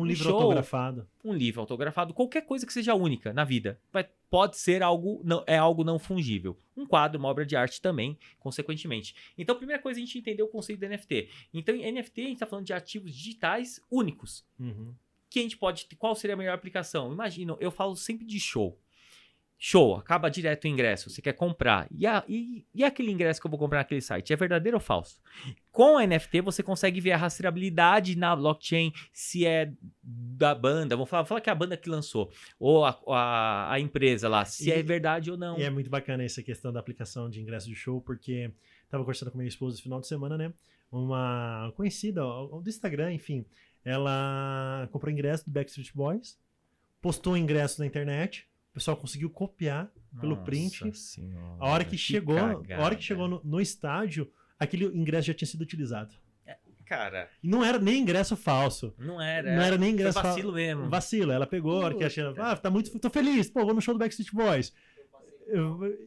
livro show, autografado. Um livro autografado, qualquer coisa que seja única na vida. Pode ser algo não fungível. Um quadro, uma obra de arte também, consequentemente. Então, a primeira coisa, a gente entendeu o conceito de NFT. Então, em NFT, a gente está falando de ativos digitais únicos. Que a gente pode... Qual seria a melhor aplicação? Imagina, eu falo sempre de show. Show, acaba direto o ingresso, você quer comprar. E aquele ingresso que eu vou comprar naquele site, é verdadeiro ou falso? Com a NFT, você consegue ver a rastreabilidade na blockchain, se é da banda, vamos falar que é a banda que lançou, ou a empresa lá, se é verdade ou não. E é muito bacana essa questão da aplicação de ingresso de show, porque estava conversando com minha esposa no final de semana, né? Uma conhecida do Instagram, enfim, ela comprou ingresso do Backstreet Boys, postou o ingresso na internet, o pessoal conseguiu copiar pelo print. Senhora, a hora que chegou no estádio, aquele ingresso já tinha sido utilizado. Cara. E não era nem ingresso falso. Não era. Não era nem ingresso falso. Vacilo mesmo. Vacilo. Ela pegou, a hora que achou, tô feliz, pô, vou no show do Backstreet Boys.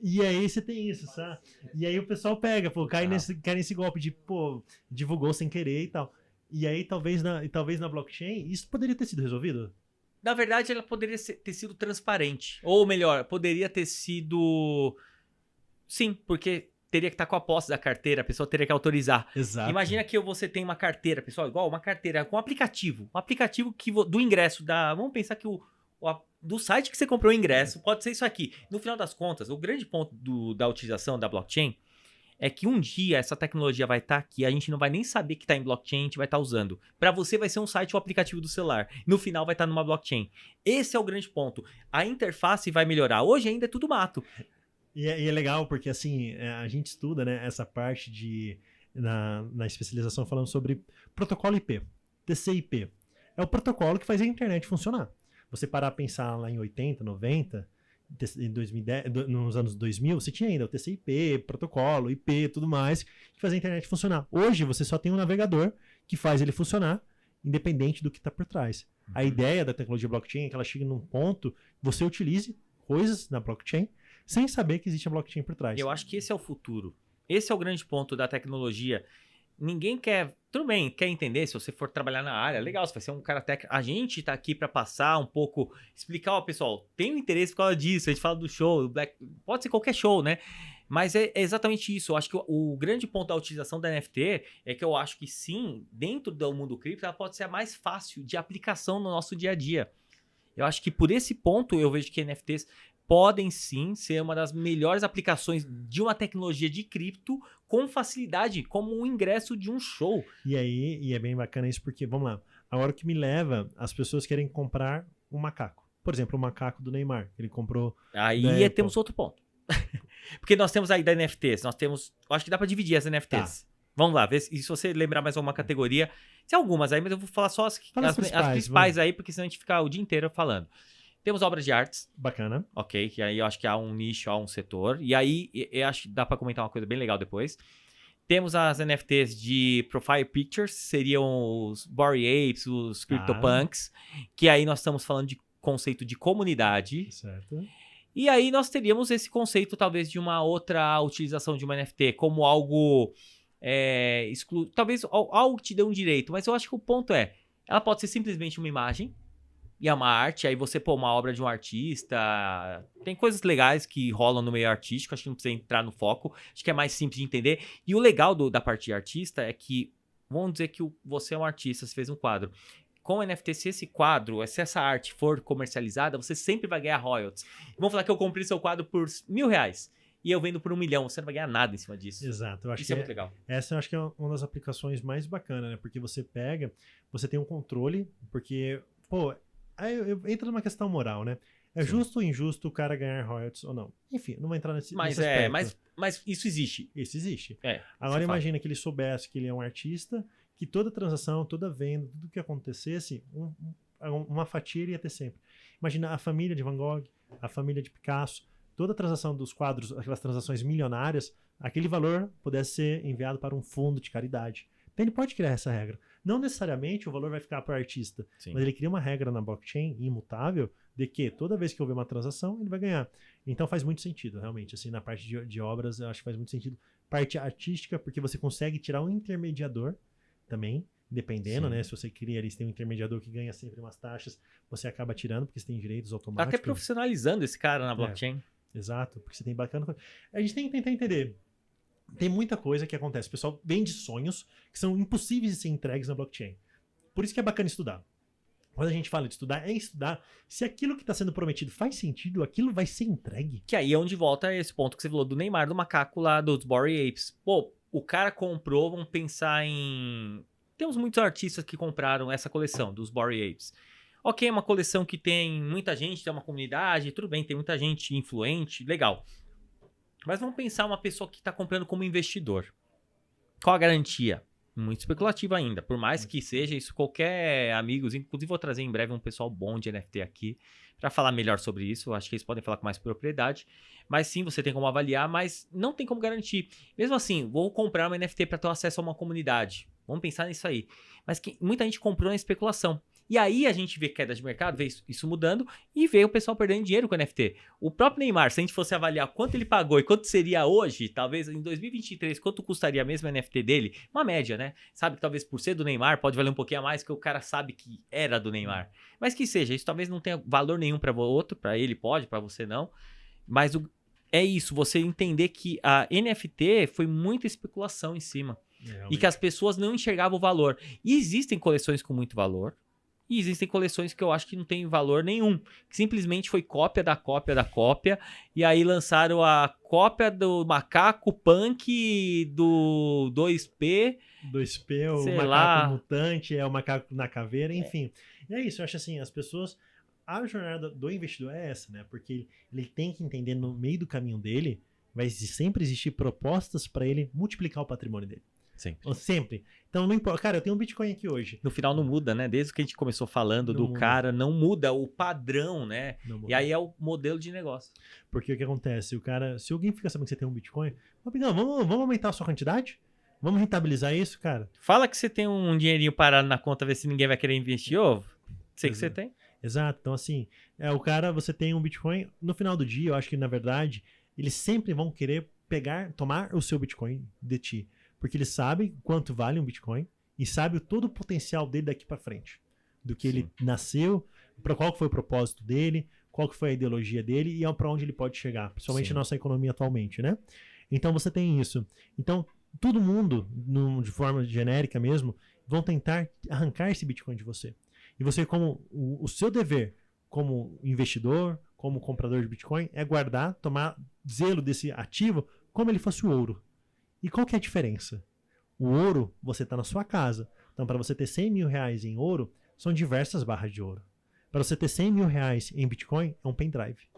E aí você tem isso, sabe? E aí o pessoal pega, pô, cai nesse golpe de, pô, divulgou sem querer e tal. E aí talvez na blockchain isso poderia ter sido resolvido. Na verdade, ela poderia ter sido transparente. Ou melhor, poderia ter sido... Sim, porque teria que estar com a posse da carteira, a pessoa teria que autorizar. Exato. Imagina que você tem uma carteira, pessoal, igual uma carteira com um aplicativo. Um aplicativo do ingresso da... Vamos pensar que do site que você comprou o ingresso, pode ser isso aqui. No final das contas, o grande ponto da utilização da blockchain é que um dia essa tecnologia vai estar aqui, a gente não vai nem saber que está em blockchain, a gente vai estar usando. Para você vai ser um site ou aplicativo do celular. No final vai estar numa blockchain. Esse é o grande ponto. A interface vai melhorar. Hoje ainda é tudo mato. E é legal porque assim, a gente estuda, né, essa parte na especialização falando sobre protocolo IP, TCP/IP. É o protocolo que faz a internet funcionar. Você parar a pensar lá em 80, 90... em 2010, nos anos 2000, você tinha ainda o TCP/IP, protocolo, IP, tudo mais, que fazia a internet funcionar. Hoje, você só tem um navegador que faz ele funcionar, independente do que está por trás. A ideia da tecnologia blockchain é que ela chegue num ponto, você utilize coisas na blockchain, sem saber que existe a blockchain por trás. Eu acho que esse é o futuro. Esse é o grande ponto da tecnologia. Ninguém quer... Tudo bem, quer entender, se você for trabalhar na área, legal, você vai ser um cara técnico. A gente tá aqui para passar um pouco, explicar, ó, pessoal, tem um interesse por causa disso, a gente fala do show, do Black, pode ser qualquer show, né? Mas é exatamente isso. Eu acho que o grande ponto da utilização da NFT é que eu acho que sim, dentro do mundo cripto, ela pode ser a mais fácil de aplicação no nosso dia a dia. Eu acho que por esse ponto eu vejo que NFTs podem sim ser uma das melhores aplicações de uma tecnologia de cripto com facilidade, como um ingresso de um show. E é bem bacana isso porque, vamos lá, agora o que me leva, as pessoas querem comprar um macaco. Por exemplo, o macaco do Neymar, ele comprou... Aí temos outro ponto. Porque nós temos aí da NFTs, acho que dá para dividir as NFTs. Tá. Vamos lá, ver se você lembrar mais alguma categoria. Tem algumas aí, mas eu vou falar só as principais aí, porque senão a gente fica o dia inteiro falando. Temos obras de artes. Bacana. Ok, que aí eu acho que há um nicho, há um setor. E aí eu acho que dá para comentar uma coisa bem legal depois. Temos as NFTs de Profile Pictures, seriam os Bored Apes, os CryptoPunks, que aí nós estamos falando de conceito de comunidade. Certo. E aí nós teríamos esse conceito talvez de uma outra utilização de uma NFT como algo talvez algo que te dê um direito, mas eu acho que o ponto ela pode ser simplesmente uma imagem e é uma arte, aí você pô uma obra de um artista, tem coisas legais que rolam no meio artístico, acho que não precisa entrar no foco, acho que é mais simples de entender. E o legal da parte de artista é que, vamos dizer que você é um artista, você fez um quadro. Com o NFT, se esse quadro, se essa arte for comercializada, você sempre vai ganhar royalties. Vamos falar que eu comprei seu quadro por R$1.000 e eu vendo por R$1 milhão, você não vai ganhar nada em cima disso. Exato. Eu acho isso é muito legal. Essa eu acho que é uma das aplicações mais bacanas, né? Porque você tem um controle, porque, pô, aí entra numa questão moral, né? É Sim. Justo ou injusto o cara ganhar royalties ou não? Enfim, não vou entrar nesse aspecto. Mas isso existe. Isso existe. Agora imagina que ele soubesse que ele é um artista, que toda transação, toda venda, tudo que acontecesse, uma fatia ele ia ter sempre. Imagina a família de Van Gogh, a família de Picasso, toda a transação dos quadros, aquelas transações milionárias, aquele valor pudesse ser enviado para um fundo de caridade. Então ele pode criar essa regra. Não necessariamente o valor vai ficar para o artista, Sim. mas ele cria uma regra na blockchain imutável de que toda vez que houver uma transação, ele vai ganhar. Então faz muito sentido, realmente. Assim, na parte de obras, eu acho que faz muito sentido. Parte artística, porque você consegue tirar um intermediador também, dependendo, Sim. né? Se você cria ali, você tem um intermediador que ganha sempre umas taxas, você acaba tirando, porque você tem direitos automáticos. Até profissionalizando esse cara na blockchain. Exato, porque você tem bacana. A gente tem que tentar entender. Tem muita coisa que acontece. O pessoal vende sonhos que são impossíveis de ser entregues na blockchain. Por isso que é bacana estudar. Quando a gente fala de estudar, é estudar se aquilo que está sendo prometido faz sentido, aquilo vai ser entregue. Que aí é onde volta esse ponto que você falou do Neymar, do macaco lá, dos Bored Apes. Pô, o cara comprou, vamos pensar em... Temos muitos artistas que compraram essa coleção dos Bored Apes. Ok, é uma coleção que tem muita gente, tem uma comunidade, tudo bem, tem muita gente influente, legal. Mas vamos pensar uma pessoa que está comprando como investidor. Qual a garantia? Muito especulativa ainda. Por mais que seja isso, qualquer amigos, inclusive vou trazer em breve um pessoal bom de NFT aqui para falar melhor sobre isso. Acho que eles podem falar com mais propriedade. Mas sim, você tem como avaliar, mas não tem como garantir. Mesmo assim, vou comprar uma NFT para ter acesso a uma comunidade. Vamos pensar nisso aí. Mas muita gente comprou na especulação. E aí a gente vê queda de mercado, vê isso mudando e vê o pessoal perdendo dinheiro com o NFT. O próprio Neymar, se a gente fosse avaliar quanto ele pagou e quanto seria hoje, talvez em 2023, quanto custaria mesmo o NFT dele, uma média, né? Sabe que talvez por ser do Neymar pode valer um pouquinho a mais, que o cara sabe que era do Neymar. Mas que seja, isso talvez não tenha valor nenhum para outro, para ele pode, para você não. Mas é isso, você entender que a NFT foi muita especulação em cima. E que as pessoas não enxergavam o valor. E existem coleções com muito valor. E existem coleções que eu acho que não tem valor nenhum. Que simplesmente foi cópia da cópia da cópia. E aí lançaram a cópia do macaco punk do 2P. 2P, o sei macaco lá. mutante, é o macaco na caveira, enfim. E é isso, eu acho assim, as pessoas... A jornada do investidor é essa, né? Porque ele tem que entender no meio do caminho dele, vai sempre existir propostas para ele multiplicar o patrimônio dele. Sempre. Então não importa. Cara, eu tenho um Bitcoin aqui hoje. No final não muda, né? Desde que a gente começou falando Não do muda. cara, não muda o padrão, né? Não muda. E aí é o modelo de negócio. Porque o que acontece? O cara, se alguém fica sabendo que você tem um Bitcoin, vamos aumentar a sua quantidade? Vamos rentabilizar isso, cara? Fala que você tem um dinheirinho parado na conta, ver se ninguém vai querer investir. Ô, sei que você tem. Exato. Então, assim, o cara, você tem um Bitcoin. No final do dia, eu acho que, na verdade, eles sempre vão querer tomar o seu Bitcoin de ti. Porque eles sabem quanto vale um Bitcoin e sabem todo o potencial dele daqui para frente. Do que ele nasceu, para qual foi o propósito dele, qual que foi a ideologia dele e para onde ele pode chegar. Principalmente na nossa economia atualmente, né? Então você tem isso. Então, todo mundo, de forma genérica mesmo, vão tentar arrancar esse Bitcoin de você. E você, como o seu dever como investidor, como comprador de Bitcoin, é guardar, tomar zelo desse ativo como ele fosse o ouro. E qual que é a diferença? O ouro, você está na sua casa. Então, para você ter 100 mil reais em ouro, são diversas barras de ouro. Para você ter 100 mil reais em Bitcoin, é um pendrive.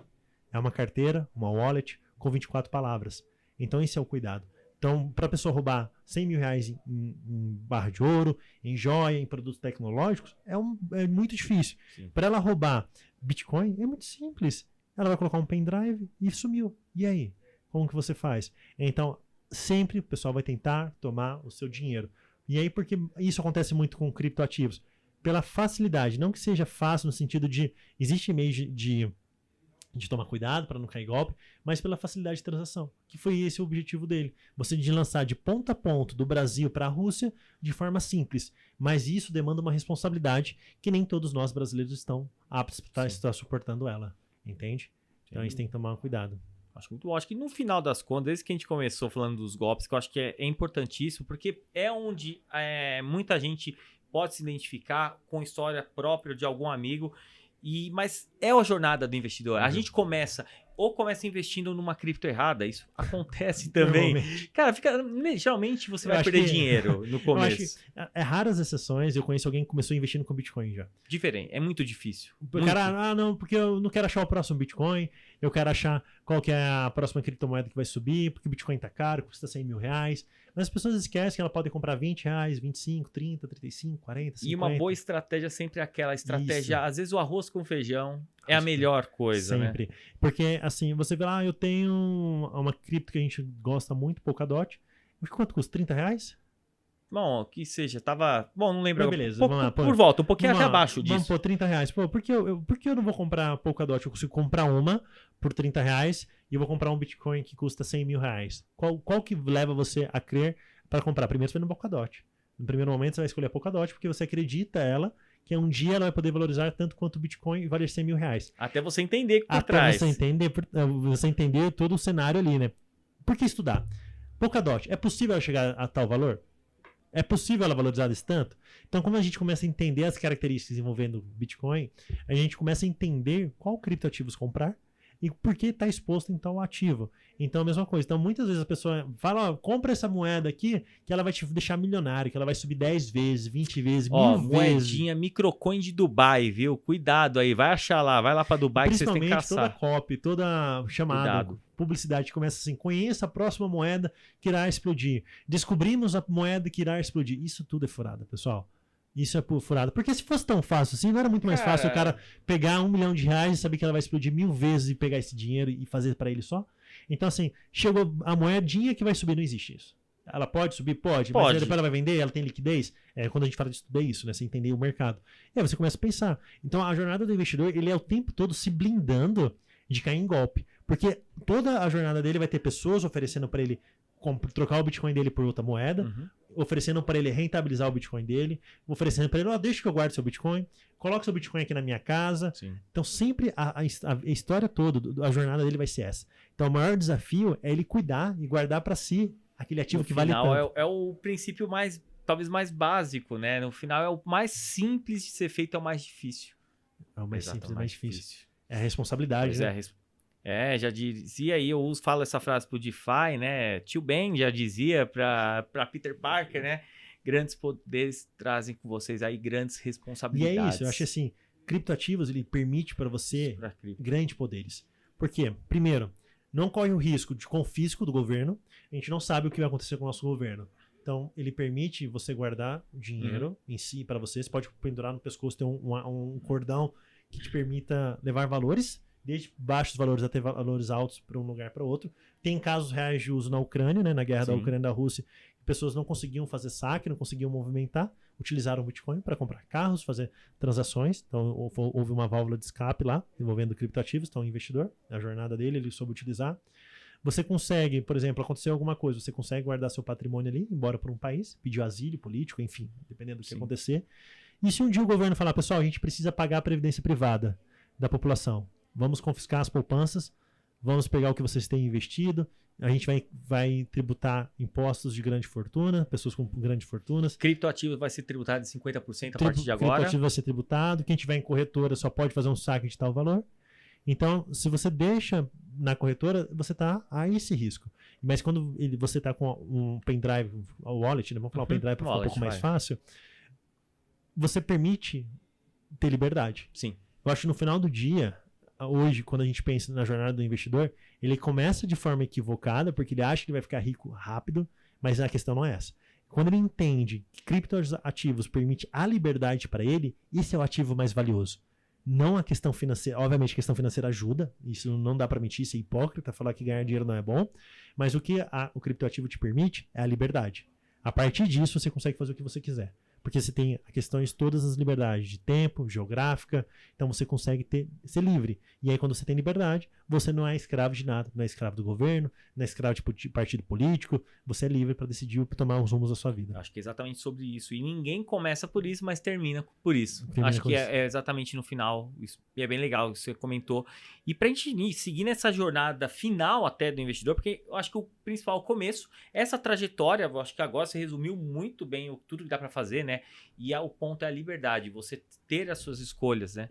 É uma carteira, uma wallet, com 24 palavras. Então, esse é o cuidado. Então, para a pessoa roubar 100 mil reais em barra de ouro, em joia, em produtos tecnológicos, é muito difícil. Para ela roubar Bitcoin, é muito simples. Ela vai colocar um pendrive e sumiu. E aí? Como que você faz? Então, sempre o pessoal vai tentar tomar o seu dinheiro. E aí, porque isso acontece muito com criptoativos? Pela facilidade. Não que seja fácil no sentido de... Existe meio de tomar cuidado para não cair golpe, mas pela facilidade de transação, que foi esse o objetivo dele. Você de lançar de ponta a ponta do Brasil para a Rússia de forma simples. Mas isso demanda uma responsabilidade que nem todos nós brasileiros estão aptos para estar suportando ela. Entende? Então a gente tem que tomar cuidado. Acho muito bom. Acho que no final das contas, desde que a gente começou falando dos golpes, que eu acho que é importantíssimo, porque é onde muita gente pode se identificar com história própria de algum amigo, mas é a jornada do investidor. A gente começa investindo numa cripto errada, isso acontece também. Cara, geralmente você vai perder dinheiro no começo. É raras exceções, eu conheço alguém que começou investindo com Bitcoin já. Diferente, é muito difícil. O cara, não, porque eu não quero achar o próximo Bitcoin, eu quero achar qual que é a próxima criptomoeda que vai subir, porque o Bitcoin tá caro, custa 100 mil reais. Mas as pessoas esquecem que ela pode comprar 20 reais, 25, 30, 35, 40, 50. E uma boa estratégia sempre é aquela estratégia, às vezes o arroz com feijão. é a melhor coisa, sempre. né? Porque, assim, você vê lá, eu tenho uma cripto que a gente gosta muito, Polkadot. Quanto custa? R$30? Bom, que seja, tava... Bom, não lembro. Mas beleza, vamos lá. Por volta, um pouquinho até abaixo Vamos disso. pôr R$30. Pô, por que eu não vou comprar Polkadot? Eu consigo comprar uma por R$30 e eu vou comprar um Bitcoin que custa R$100 mil. Qual que leva você a crer para comprar? Primeiro você vai no Polkadot. No primeiro momento você vai escolher a Polkadot porque você acredita que um dia ela vai poder valorizar tanto quanto o Bitcoin e valer R$100 mil. Até você entender por Até trás. você entender todo o cenário ali, né? Por que estudar? Polkadot, é possível ela chegar a tal valor? É possível ela valorizar desse tanto? Então, quando a gente começa a entender as características envolvendo Bitcoin, a gente começa a entender qual criptoativos comprar e por que está exposto em tal ativo. Então, a mesma coisa. Então, muitas vezes a pessoa fala, ó, compra essa moeda aqui que ela vai te deixar milionário, que ela vai subir 10 vezes, 20 vezes, 1000 vezes. Moedinha microcoin de Dubai, viu? Cuidado aí, vai achar lá, vai lá para Dubai que vocês têm que caçar. Toda copy, toda chamada, Cuidado. Publicidade começa assim, conheça a próxima moeda que irá explodir. Descobrimos a moeda que irá explodir. Isso tudo é furada, pessoal. Isso é furado. Porque se fosse tão fácil assim, não era muito mais fácil o cara pegar R$1 milhão e saber que ela vai explodir 1000 vezes e pegar esse dinheiro e fazer para ele só? Então, assim, chegou a moedinha que vai subir, não existe isso. Ela pode subir? Pode. Mas depois ela vai vender? Ela tem liquidez? Quando a gente fala de tudo é isso, né? Você entender o mercado. E aí você começa a pensar. Então, a jornada do investidor, ele é o tempo todo se blindando de cair em golpe. Porque toda a jornada dele vai ter pessoas oferecendo para ele trocar o Bitcoin dele por outra moeda, oferecendo para ele rentabilizar o Bitcoin dele, oferecendo para ele, deixa que eu guarde seu Bitcoin, coloque seu Bitcoin aqui na minha casa. Sim. Então sempre a história toda, a jornada dele vai ser essa. Então o maior desafio é ele cuidar e guardar para si aquele ativo que vale tanto. É o princípio talvez mais básico, né? No final é o mais simples de ser feito, é o mais difícil. É o mais simples, é o mais difícil. É a responsabilidade, né? Já dizia aí, eu falo essa frase pro DeFi, né? Tio Ben já dizia para Peter Parker, né? Grandes poderes trazem com vocês aí grandes responsabilidades. E é isso, eu acho assim, criptoativos, ele permite para você grandes poderes. Por quê? Primeiro, não corre o risco de confisco do governo, a gente não sabe o que vai acontecer com o nosso governo. Então, ele permite você guardar o dinheiro em si para você. Você pode pendurar no pescoço, ter um cordão que te permita levar valores, desde baixos valores até valores altos para um lugar para outro. Tem casos reais de uso na Ucrânia, né, na guerra da Ucrânia e da Rússia. Pessoas não conseguiam fazer saque, não conseguiam movimentar, utilizaram o Bitcoin para comprar carros, fazer transações. Então, houve uma válvula de escape lá, envolvendo criptoativos. Então, o investidor, a jornada dele, ele soube utilizar. Você consegue, por exemplo, aconteceu alguma coisa, você consegue guardar seu patrimônio ali, embora para um país, pedir asilo político, enfim, dependendo do que acontecer. E se um dia o governo falar, pessoal, a gente precisa pagar a previdência privada da população, vamos confiscar as poupanças, vamos pegar o que vocês têm investido, a gente vai tributar impostos de grande fortuna, pessoas com grandes fortunas. Criptoativo vai ser tributado de 50% a partir de agora. Criptoativo vai ser tributado, quem tiver em corretora só pode fazer um saque de tal valor. Então, se você deixa na corretora, você está a esse risco. Mas quando você está com um pendrive, o wallet, né? Vamos falar o pendrive para ficar um pouco mais fácil, você permite ter liberdade. Sim. Eu acho que no final do dia, hoje, quando a gente pensa na jornada do investidor, ele começa de forma equivocada, porque ele acha que ele vai ficar rico rápido, mas a questão não é essa. Quando ele entende que criptoativos permite a liberdade para ele, esse é o ativo mais valioso. Não a questão financeira. Obviamente a questão financeira ajuda, isso não dá para mentir, isso é hipócrita, falar que ganhar dinheiro não é bom, mas o que o criptoativo te permite é a liberdade. A partir disso você consegue fazer o que você quiser. Porque você tem questões todas as liberdades de tempo, geográfica, então você consegue ser livre. E aí quando você tem liberdade, você não é escravo de nada, não é escravo do governo, não é escravo de partido político, você é livre para decidir tomar os rumos da sua vida. Acho que é exatamente sobre isso. E ninguém começa por isso, mas termina por isso. Acho que é exatamente no final. Isso, e é bem legal, você comentou. E para a gente seguir nessa jornada final até do investidor, porque eu acho que o principal começo, essa trajetória, eu acho que agora você resumiu muito bem tudo que dá para fazer, né? E o ponto é a liberdade, você ter as suas escolhas, né?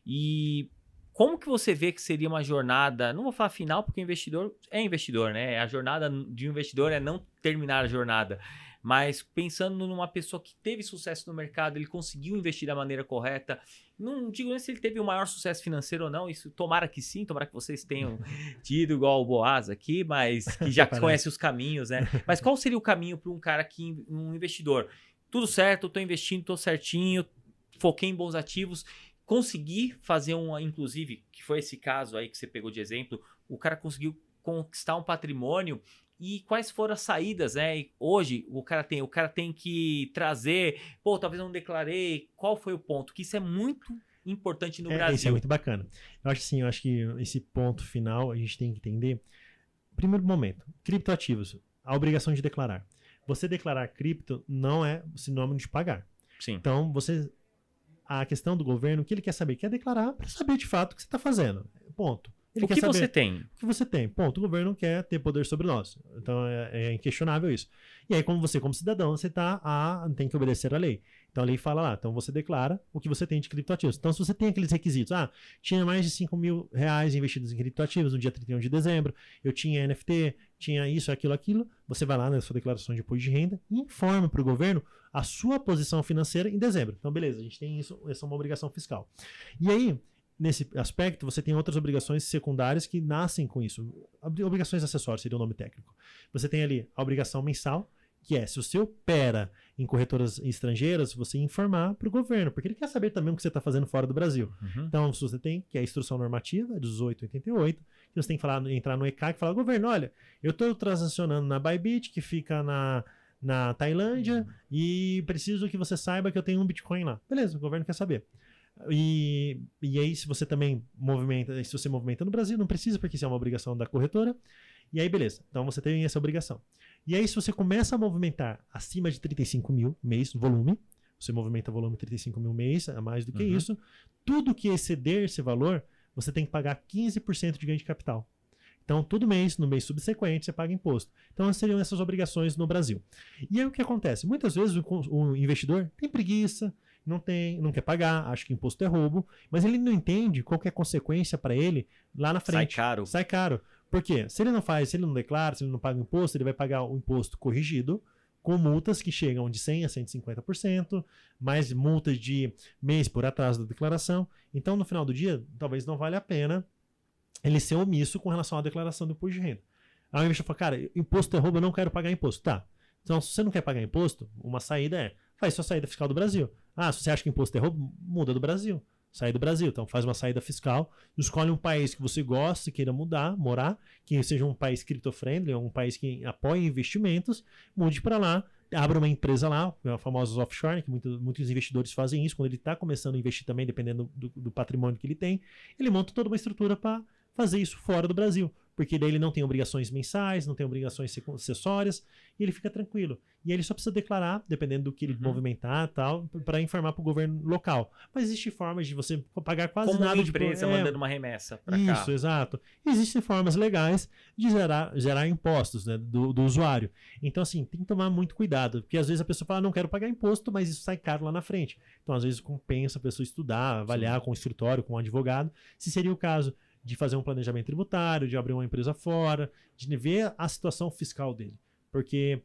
E como que você vê que seria uma jornada, não vou falar final, porque investidor é investidor, né? A jornada de um investidor é não terminar a jornada, mas pensando numa pessoa que teve sucesso no mercado, ele conseguiu investir da maneira correta, não digo nem se ele teve o maior sucesso financeiro ou não, isso tomara que sim, tomara que vocês tenham tido igual o Boaz aqui, mas que já conhece os caminhos, né? Mas qual seria o caminho para um cara um investidor? Tudo certo, eu tô investindo, tô certinho, foquei em bons ativos. conseguir fazer inclusive, que foi esse caso aí que você pegou de exemplo, o cara conseguiu conquistar um patrimônio e quais foram as saídas, né? E hoje o cara tem que trazer, pô, talvez eu não declarei, qual foi o ponto? Que isso é muito importante no Brasil. Isso é muito bacana. Eu acho que esse ponto final a gente tem que entender. Primeiro momento, criptoativos, a obrigação de declarar. Você declarar cripto não é sinônimo de pagar. Sim. Então, a questão do governo, o que ele quer saber? Quer declarar para saber de fato o que você está fazendo. Ponto. Ele quer saber você tem? O que você tem. Ponto. O governo quer ter poder sobre nós. Então, é inquestionável isso. E aí, como cidadão, você tem que obedecer à lei. Então, a lei fala lá. Então, você declara o que você tem de criptoativos. Então, se você tem aqueles requisitos. Tinha mais de R$5.000 investidos em criptoativos no dia 31 de dezembro. Eu tinha NFT, tinha isso, aquilo. Você vai lá na sua declaração de imposto de renda e informa para o governo a sua posição financeira em dezembro. Então, beleza. A gente tem isso. Essa é uma obrigação fiscal. E aí, nesse aspecto, você tem outras obrigações secundárias que nascem com isso. Obrigações acessórias seria o nome técnico. Você tem ali a obrigação mensal, que é, se você opera em corretoras estrangeiras, você informar para o governo, porque ele quer saber também o que você está fazendo fora do Brasil. Uhum. Então, se você tem, que é a instrução normativa, 1888, que você tem que entrar no ECAC e falar, governo, olha, eu estou transacionando na Bybit, que fica na Tailândia, e preciso que você saiba que eu tenho um Bitcoin lá. Beleza, o governo quer saber. E aí, se você movimenta no Brasil, não precisa, porque isso é uma obrigação da corretora. E aí, beleza. Então, você tem essa obrigação. E aí, se você começa a movimentar acima de 35 mil mês, volume, você movimenta volume 35 mil mês, a mais do que isso, tudo que exceder esse valor, você tem que pagar 15% de ganho de capital. Então, todo mês, no mês subsequente, você paga imposto. Então, seriam essas obrigações no Brasil. E aí, o que acontece? Muitas vezes, o investidor tem preguiça, não quer pagar, acha que imposto é roubo, mas ele não entende qual que é a consequência para ele lá na frente. Sai caro. Por quê? Se ele não declara, se ele não paga imposto, ele vai pagar o imposto corrigido, com multas que chegam de 100% a 150%, mais multas de mês por atraso da declaração. Então, no final do dia, talvez não valha a pena ele ser omisso com relação à declaração do imposto de renda. Aí o investidor fala, cara, imposto é roubo, eu não quero pagar imposto. Tá. Então, se você não quer pagar imposto, uma saída faz sua saída fiscal do Brasil. Se você acha que imposto é roubo, muda do Brasil. Sai do Brasil. Então, faz uma saída fiscal, escolhe um país que você gosta, queira morar, que seja um país cripto-friendly, um país que apoie investimentos, mude para lá, abra uma empresa lá, a famosa offshore, que muitos investidores fazem isso, quando ele está começando a investir também, dependendo do patrimônio que ele tem, ele monta toda uma estrutura para fazer isso fora do Brasil, porque daí ele não tem obrigações mensais, não tem obrigações acessórias, e ele fica tranquilo. E aí ele só precisa declarar, dependendo do que ele movimentar e tal, para informar para o governo local. Mas existem formas de você pagar quase como nada uma empresa mandando uma remessa para cá. Isso, exato. Existem formas legais de gerar impostos, né, do usuário. Então, assim, tem que tomar muito cuidado, porque às vezes a pessoa fala, não quero pagar imposto, mas isso sai caro lá na frente. Então, às vezes, compensa a pessoa estudar, avaliar com o escritório, com o advogado, se seria o caso de fazer um planejamento tributário, de abrir uma empresa fora, de ver a situação fiscal dele. Porque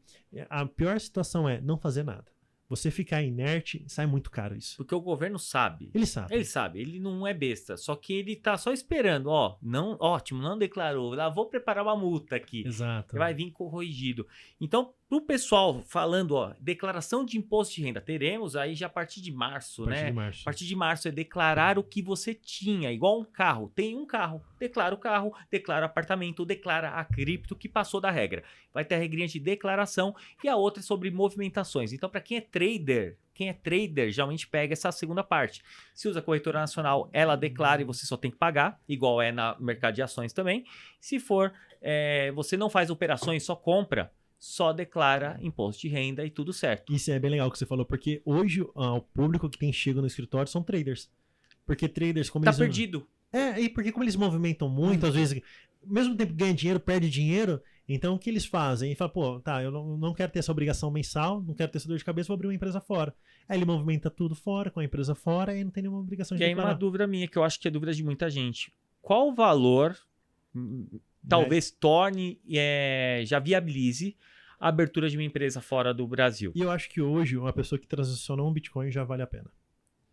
a pior situação é não fazer nada. Você ficar inerte, sai muito caro isso. Porque o governo sabe. Ele sabe. Ele sabe, ele não é besta. Só que ele tá só esperando. Ótimo, não declarou. Lá vou preparar uma multa aqui. Exato. Vai vir corrigido. Então, pro pessoal falando, declaração de imposto de renda, teremos aí já a partir de março, né? A partir de março é declarar o que você tinha, igual um carro. Tem um carro, declara o carro, declara o apartamento, declara a cripto que passou da regra. Vai ter a regrinha de declaração e a outra é sobre movimentações. Então, para quem é trader, geralmente pega essa segunda parte. Se usa corretora nacional, ela declara e você só tem que pagar, igual é no mercado de ações também. Se for, você não faz operações, só compra, só declara imposto de renda e tudo certo. Isso é bem legal que você falou, porque hoje o público que tem chego no escritório são traders. Porque traders, como eles... perdido. E porque como eles movimentam muito, às vezes, ao mesmo tempo que ganha dinheiro, perde dinheiro, então o que eles fazem? Ele fala, eu não quero ter essa obrigação mensal, não quero ter essa dor de cabeça, vou abrir uma empresa fora. Aí ele movimenta tudo fora, com a empresa fora, e não tem nenhuma obrigação de declarar. E aí uma dúvida minha, que eu acho que é dúvida de muita gente. Qual o valor talvez torne, já viabilize a abertura de uma empresa fora do Brasil? E eu acho que hoje, uma pessoa que transacionou um Bitcoin já vale a pena.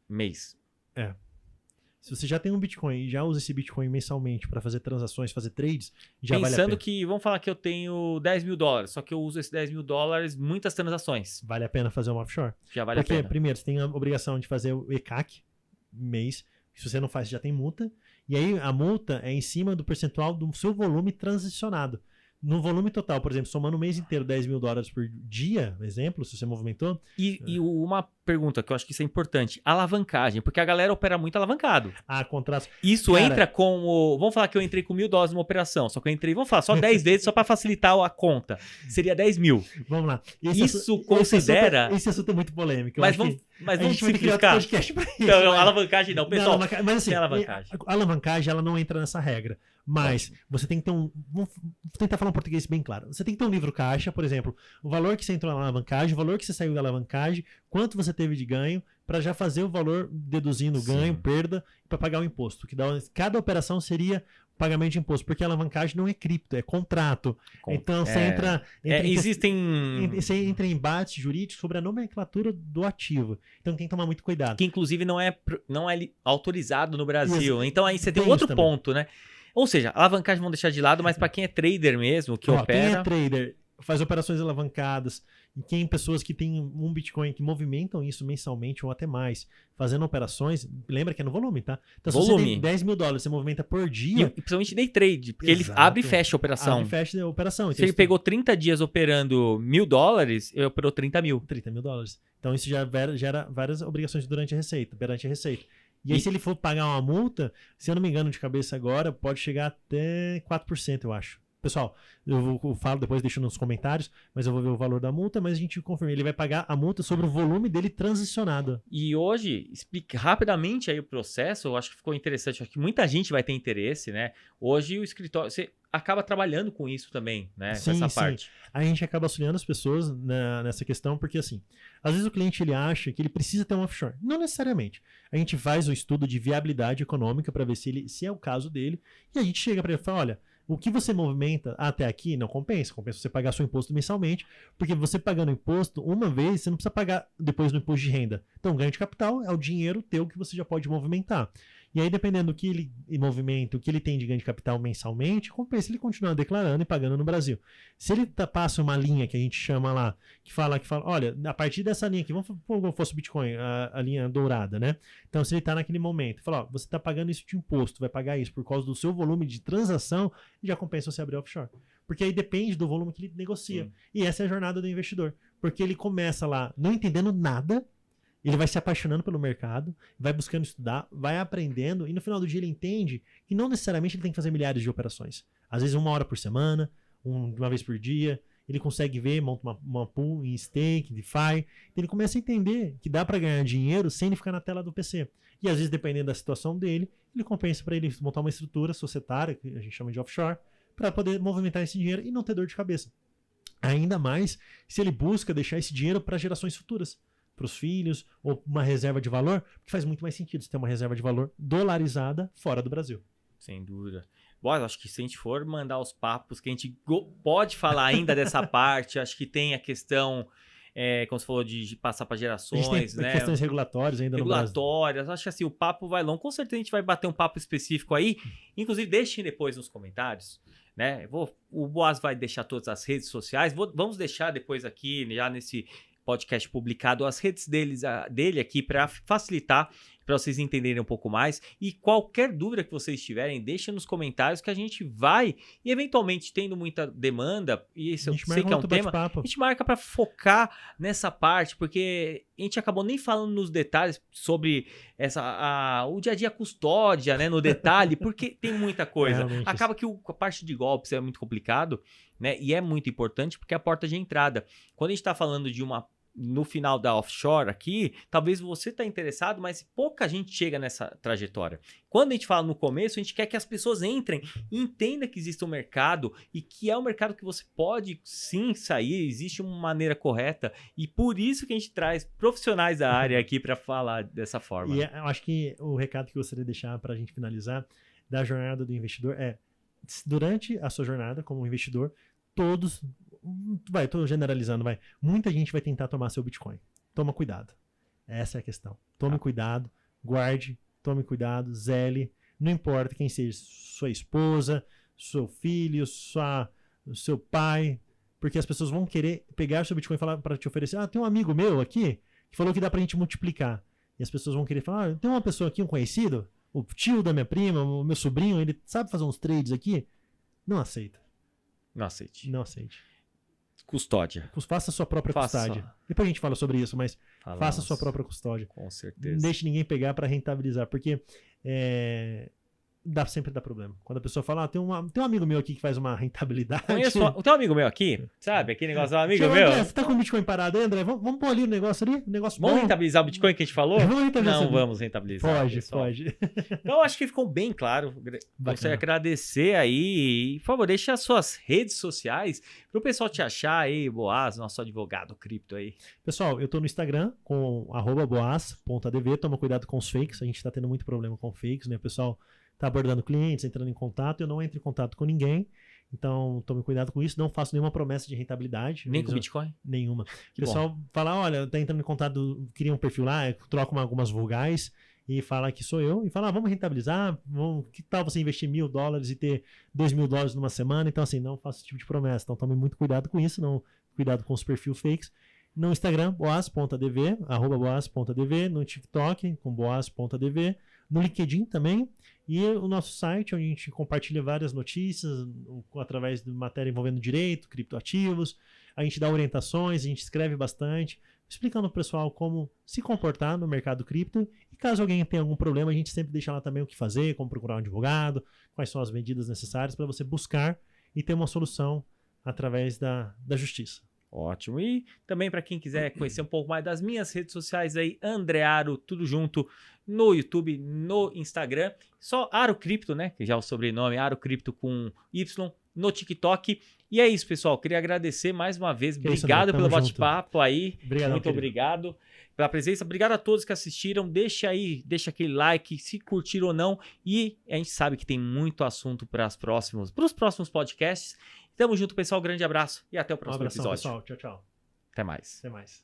Mês. Se você já tem um Bitcoin e já usa esse Bitcoin mensalmente para fazer transações, fazer trades, já vale a pena. Pensando que, vamos falar que eu tenho $10.000, só que eu uso esses $10.000 muitas transações. Vale a pena fazer uma offshore? Já vale a pena. Porque, primeiro, você tem a obrigação de fazer o ECAC mês, Se você não faz, já tem multa. E aí a multa é em cima do percentual do seu volume transacionado. No volume total, por exemplo, somando o mês inteiro $10 mil por dia, exemplo, se você movimentou. E uma pergunta que eu acho que isso é importante: alavancagem, porque a galera opera muito alavancado. Contratos. Isso entra com o. Vamos falar que eu entrei com $1.000 numa operação, só que eu entrei, vamos falar, só 10 vezes, só para facilitar a conta. Seria 10 mil. Vamos lá. Isso considera. Esse assunto é muito polêmico. Mas vamos simplificar. Não, alavancagem não, pessoal. Não, mas assim, alavancagem. A alavancagem ela não entra nessa regra. Mas você tem que ter vamos tentar falar um português bem claro. Você tem que ter um livro caixa, por exemplo, o valor que você entrou na alavancagem, o valor que você saiu da alavancagem, quanto você teve de ganho, para já fazer o valor deduzindo ganho, perda, para pagar o imposto. Que cada operação seria pagamento de imposto, porque a alavancagem não é cripto, é contrato. Então você você entra em embates jurídicos sobre a nomenclatura do ativo. Então tem que tomar muito cuidado. Que inclusive não é autorizado no Brasil. Então aí você tem outro ponto, né? Ou seja, alavancagem vão deixar de lado, mas para quem é trader mesmo, que opera... Quem é trader, faz operações alavancadas, e pessoas que têm um Bitcoin que movimentam isso mensalmente ou até mais, fazendo operações, lembra que é no volume, tá? Então se você tem $10 mil, você movimenta por dia... E principalmente day trade, porque ele abre e fecha a operação. Abre e fecha a operação. Se ele pegou 30 dias operando $1.000, ele operou 30 mil. $30 mil. Então isso já gera várias obrigações perante a receita. E aí, se ele for pagar uma multa, se eu não me engano de cabeça agora, pode chegar até 4%, eu acho. Pessoal, eu falo depois, deixo nos comentários, mas eu vou ver o valor da multa, mas a gente confirma. Ele vai pagar a multa sobre o volume dele transicionado. E hoje, explique rapidamente aí o processo, eu acho que ficou interessante, acho que muita gente vai ter interesse, né? Hoje o escritório, você acaba trabalhando com isso também, né? Sim, com essa parte. A gente acaba auxiliando as pessoas nessa questão, porque assim, às vezes o cliente ele acha que ele precisa ter um offshore. Não necessariamente. A gente faz o estudo de viabilidade econômica para ver se é o caso dele, e a gente chega para ele e fala, olha, o que você movimenta até aqui não compensa. Compensa você pagar seu imposto mensalmente, porque você pagando imposto uma vez, você não precisa pagar depois no imposto de renda. Então, ganho de capital é o dinheiro teu que você já pode movimentar. E aí, dependendo do que ele movimenta, o que ele tem de ganho de capital mensalmente, compensa ele continuar declarando e pagando no Brasil. Se ele passa uma linha que a gente chama lá, que fala, olha, a partir dessa linha aqui, vamos supor que fosse o Bitcoin, a linha dourada, né? Então, se ele está naquele momento, fala, ó, você está pagando isso de imposto, vai pagar isso por causa do seu volume de transação, já compensa você abrir offshore. Porque aí depende do volume que ele negocia. E essa é a jornada do investidor. Porque ele começa lá não entendendo nada, ele vai se apaixonando pelo mercado, vai buscando estudar, vai aprendendo, e no final do dia ele entende que não necessariamente ele tem que fazer milhares de operações. Às vezes 1 hora por semana, uma vez por dia, ele consegue ver, monta uma pool em stake, DeFi, então ele começa a entender que dá para ganhar dinheiro sem ele ficar na tela do PC. E às vezes, dependendo da situação dele, ele compensa para ele montar uma estrutura societária, que a gente chama de offshore, para poder movimentar esse dinheiro e não ter dor de cabeça. Ainda mais se ele busca deixar esse dinheiro para gerações futuras, para os filhos, ou uma reserva de valor, porque faz muito mais sentido você ter uma reserva de valor dolarizada fora do Brasil. Sem dúvida. Bom, acho que se a gente for mandar os papos que a gente pode falar ainda dessa parte, acho que tem a questão, como você falou, de passar para gerações, a gente tem questões regulatórias ainda no Brasil. Regulatórias, acho que assim, o papo vai longo. Com certeza a gente vai bater um papo específico aí. Inclusive, deixem depois nos comentários, né? O Boaz vai deixar todas as redes sociais. Vamos deixar depois aqui, já nesse podcast publicado, as redes dele aqui para facilitar, para vocês entenderem um pouco mais. E qualquer dúvida que vocês tiverem, deixa nos comentários que a gente vai, e eventualmente tendo muita demanda, e isso eu sei que é um tema, a gente marca para focar nessa parte, porque a gente acabou nem falando nos detalhes sobre o dia a dia custódia, né, no detalhe, porque tem muita coisa. Acaba que a parte de golpes é muito complicado, né, e é muito importante porque é a porta de entrada. Quando a gente está falando de no final da offshore aqui, talvez você está interessado, mas pouca gente chega nessa trajetória. Quando a gente fala no começo, a gente quer que as pessoas entrem e entendam que existe um mercado e que é um mercado que você pode sim sair, existe uma maneira correta, e por isso que a gente traz profissionais da área aqui para falar dessa forma. E eu acho que o recado que eu gostaria de deixar para a gente finalizar da jornada do investidor é, durante a sua jornada como investidor, tô generalizando, muita gente vai tentar tomar seu Bitcoin. Toma cuidado. Essa é a questão. Tome cuidado, guarde, tome cuidado, zele. Não importa quem seja, sua esposa, seu filho, seu pai, porque as pessoas vão querer pegar seu Bitcoin e falar para te oferecer, tem um amigo meu aqui que falou que dá pra gente multiplicar. E as pessoas vão querer falar, tem uma pessoa aqui, um conhecido, o tio da minha prima, o meu sobrinho, ele sabe fazer uns trades aqui, não aceita. Não aceite. Não aceite. Custódia. Faça a sua própria custódia. Depois a gente fala sobre isso, mas faça a sua própria custódia. Com certeza. Não deixe ninguém pegar para rentabilizar, porque sempre dá problema. Quando a pessoa fala, tem um amigo meu aqui que faz uma rentabilidade. Tem um amigo meu aqui, sabe? Aquele negócio, um amigo meu. André, você tá com o Bitcoin parado aí, André? Vamos pôr ali o negócio ali? Vamos rentabilizar o Bitcoin que a gente falou? Não vamos rentabilizar. Pode. Então, acho que ficou bem claro. Gostaria de agradecer aí. E, por favor, deixe as suas redes sociais para o pessoal te achar aí, Boaz, nosso advogado cripto aí. Pessoal, eu tô no Instagram com @boaz.adv. Toma cuidado com os fakes. A gente tá tendo muito problema com fakes, né? O pessoal tá abordando clientes, entrando em contato. Eu não entro em contato com ninguém. Então, tome cuidado com isso. Não faço nenhuma promessa de rentabilidade. Nem com Bitcoin? Nenhuma. O pessoal fala, olha, tá entrando em contato, cria um perfil lá, troca algumas vogais e fala que sou eu. E fala, vamos rentabilizar, que tal você investir $1.000 e ter $2.000 numa semana? Então, assim, não faço esse tipo de promessa. Então, tome muito cuidado com isso. Cuidado com os perfis fakes. No Instagram, boaz.adv, @boaz.adv. No TikTok, com boaz.adv. No LinkedIn também. E o nosso site, onde a gente compartilha várias notícias através de matéria envolvendo direito, criptoativos. A gente dá orientações, a gente escreve bastante, explicando para o pessoal como se comportar no mercado cripto. E caso alguém tenha algum problema, a gente sempre deixa lá também o que fazer, como procurar um advogado, quais são as medidas necessárias para você buscar e ter uma solução através da justiça. Ótimo. E também para quem quiser conhecer um pouco mais das minhas redes sociais aí, André Aro, tudo junto, no YouTube, no Instagram. Só Aro Cripto, né? Que já é o sobrenome, Aro Cripto com Y, no TikTok. E é isso, pessoal. Queria agradecer mais uma vez. Obrigado pelo bate-papo aí. Muito obrigado pela presença. Obrigado a todos que assistiram. Deixa aquele like, se curtiram ou não. E a gente sabe que tem muito assunto para os próximos podcasts. Tamo junto, pessoal. Grande abraço e até o próximo episódio. Pessoal. Tchau, tchau. Até mais. Até mais.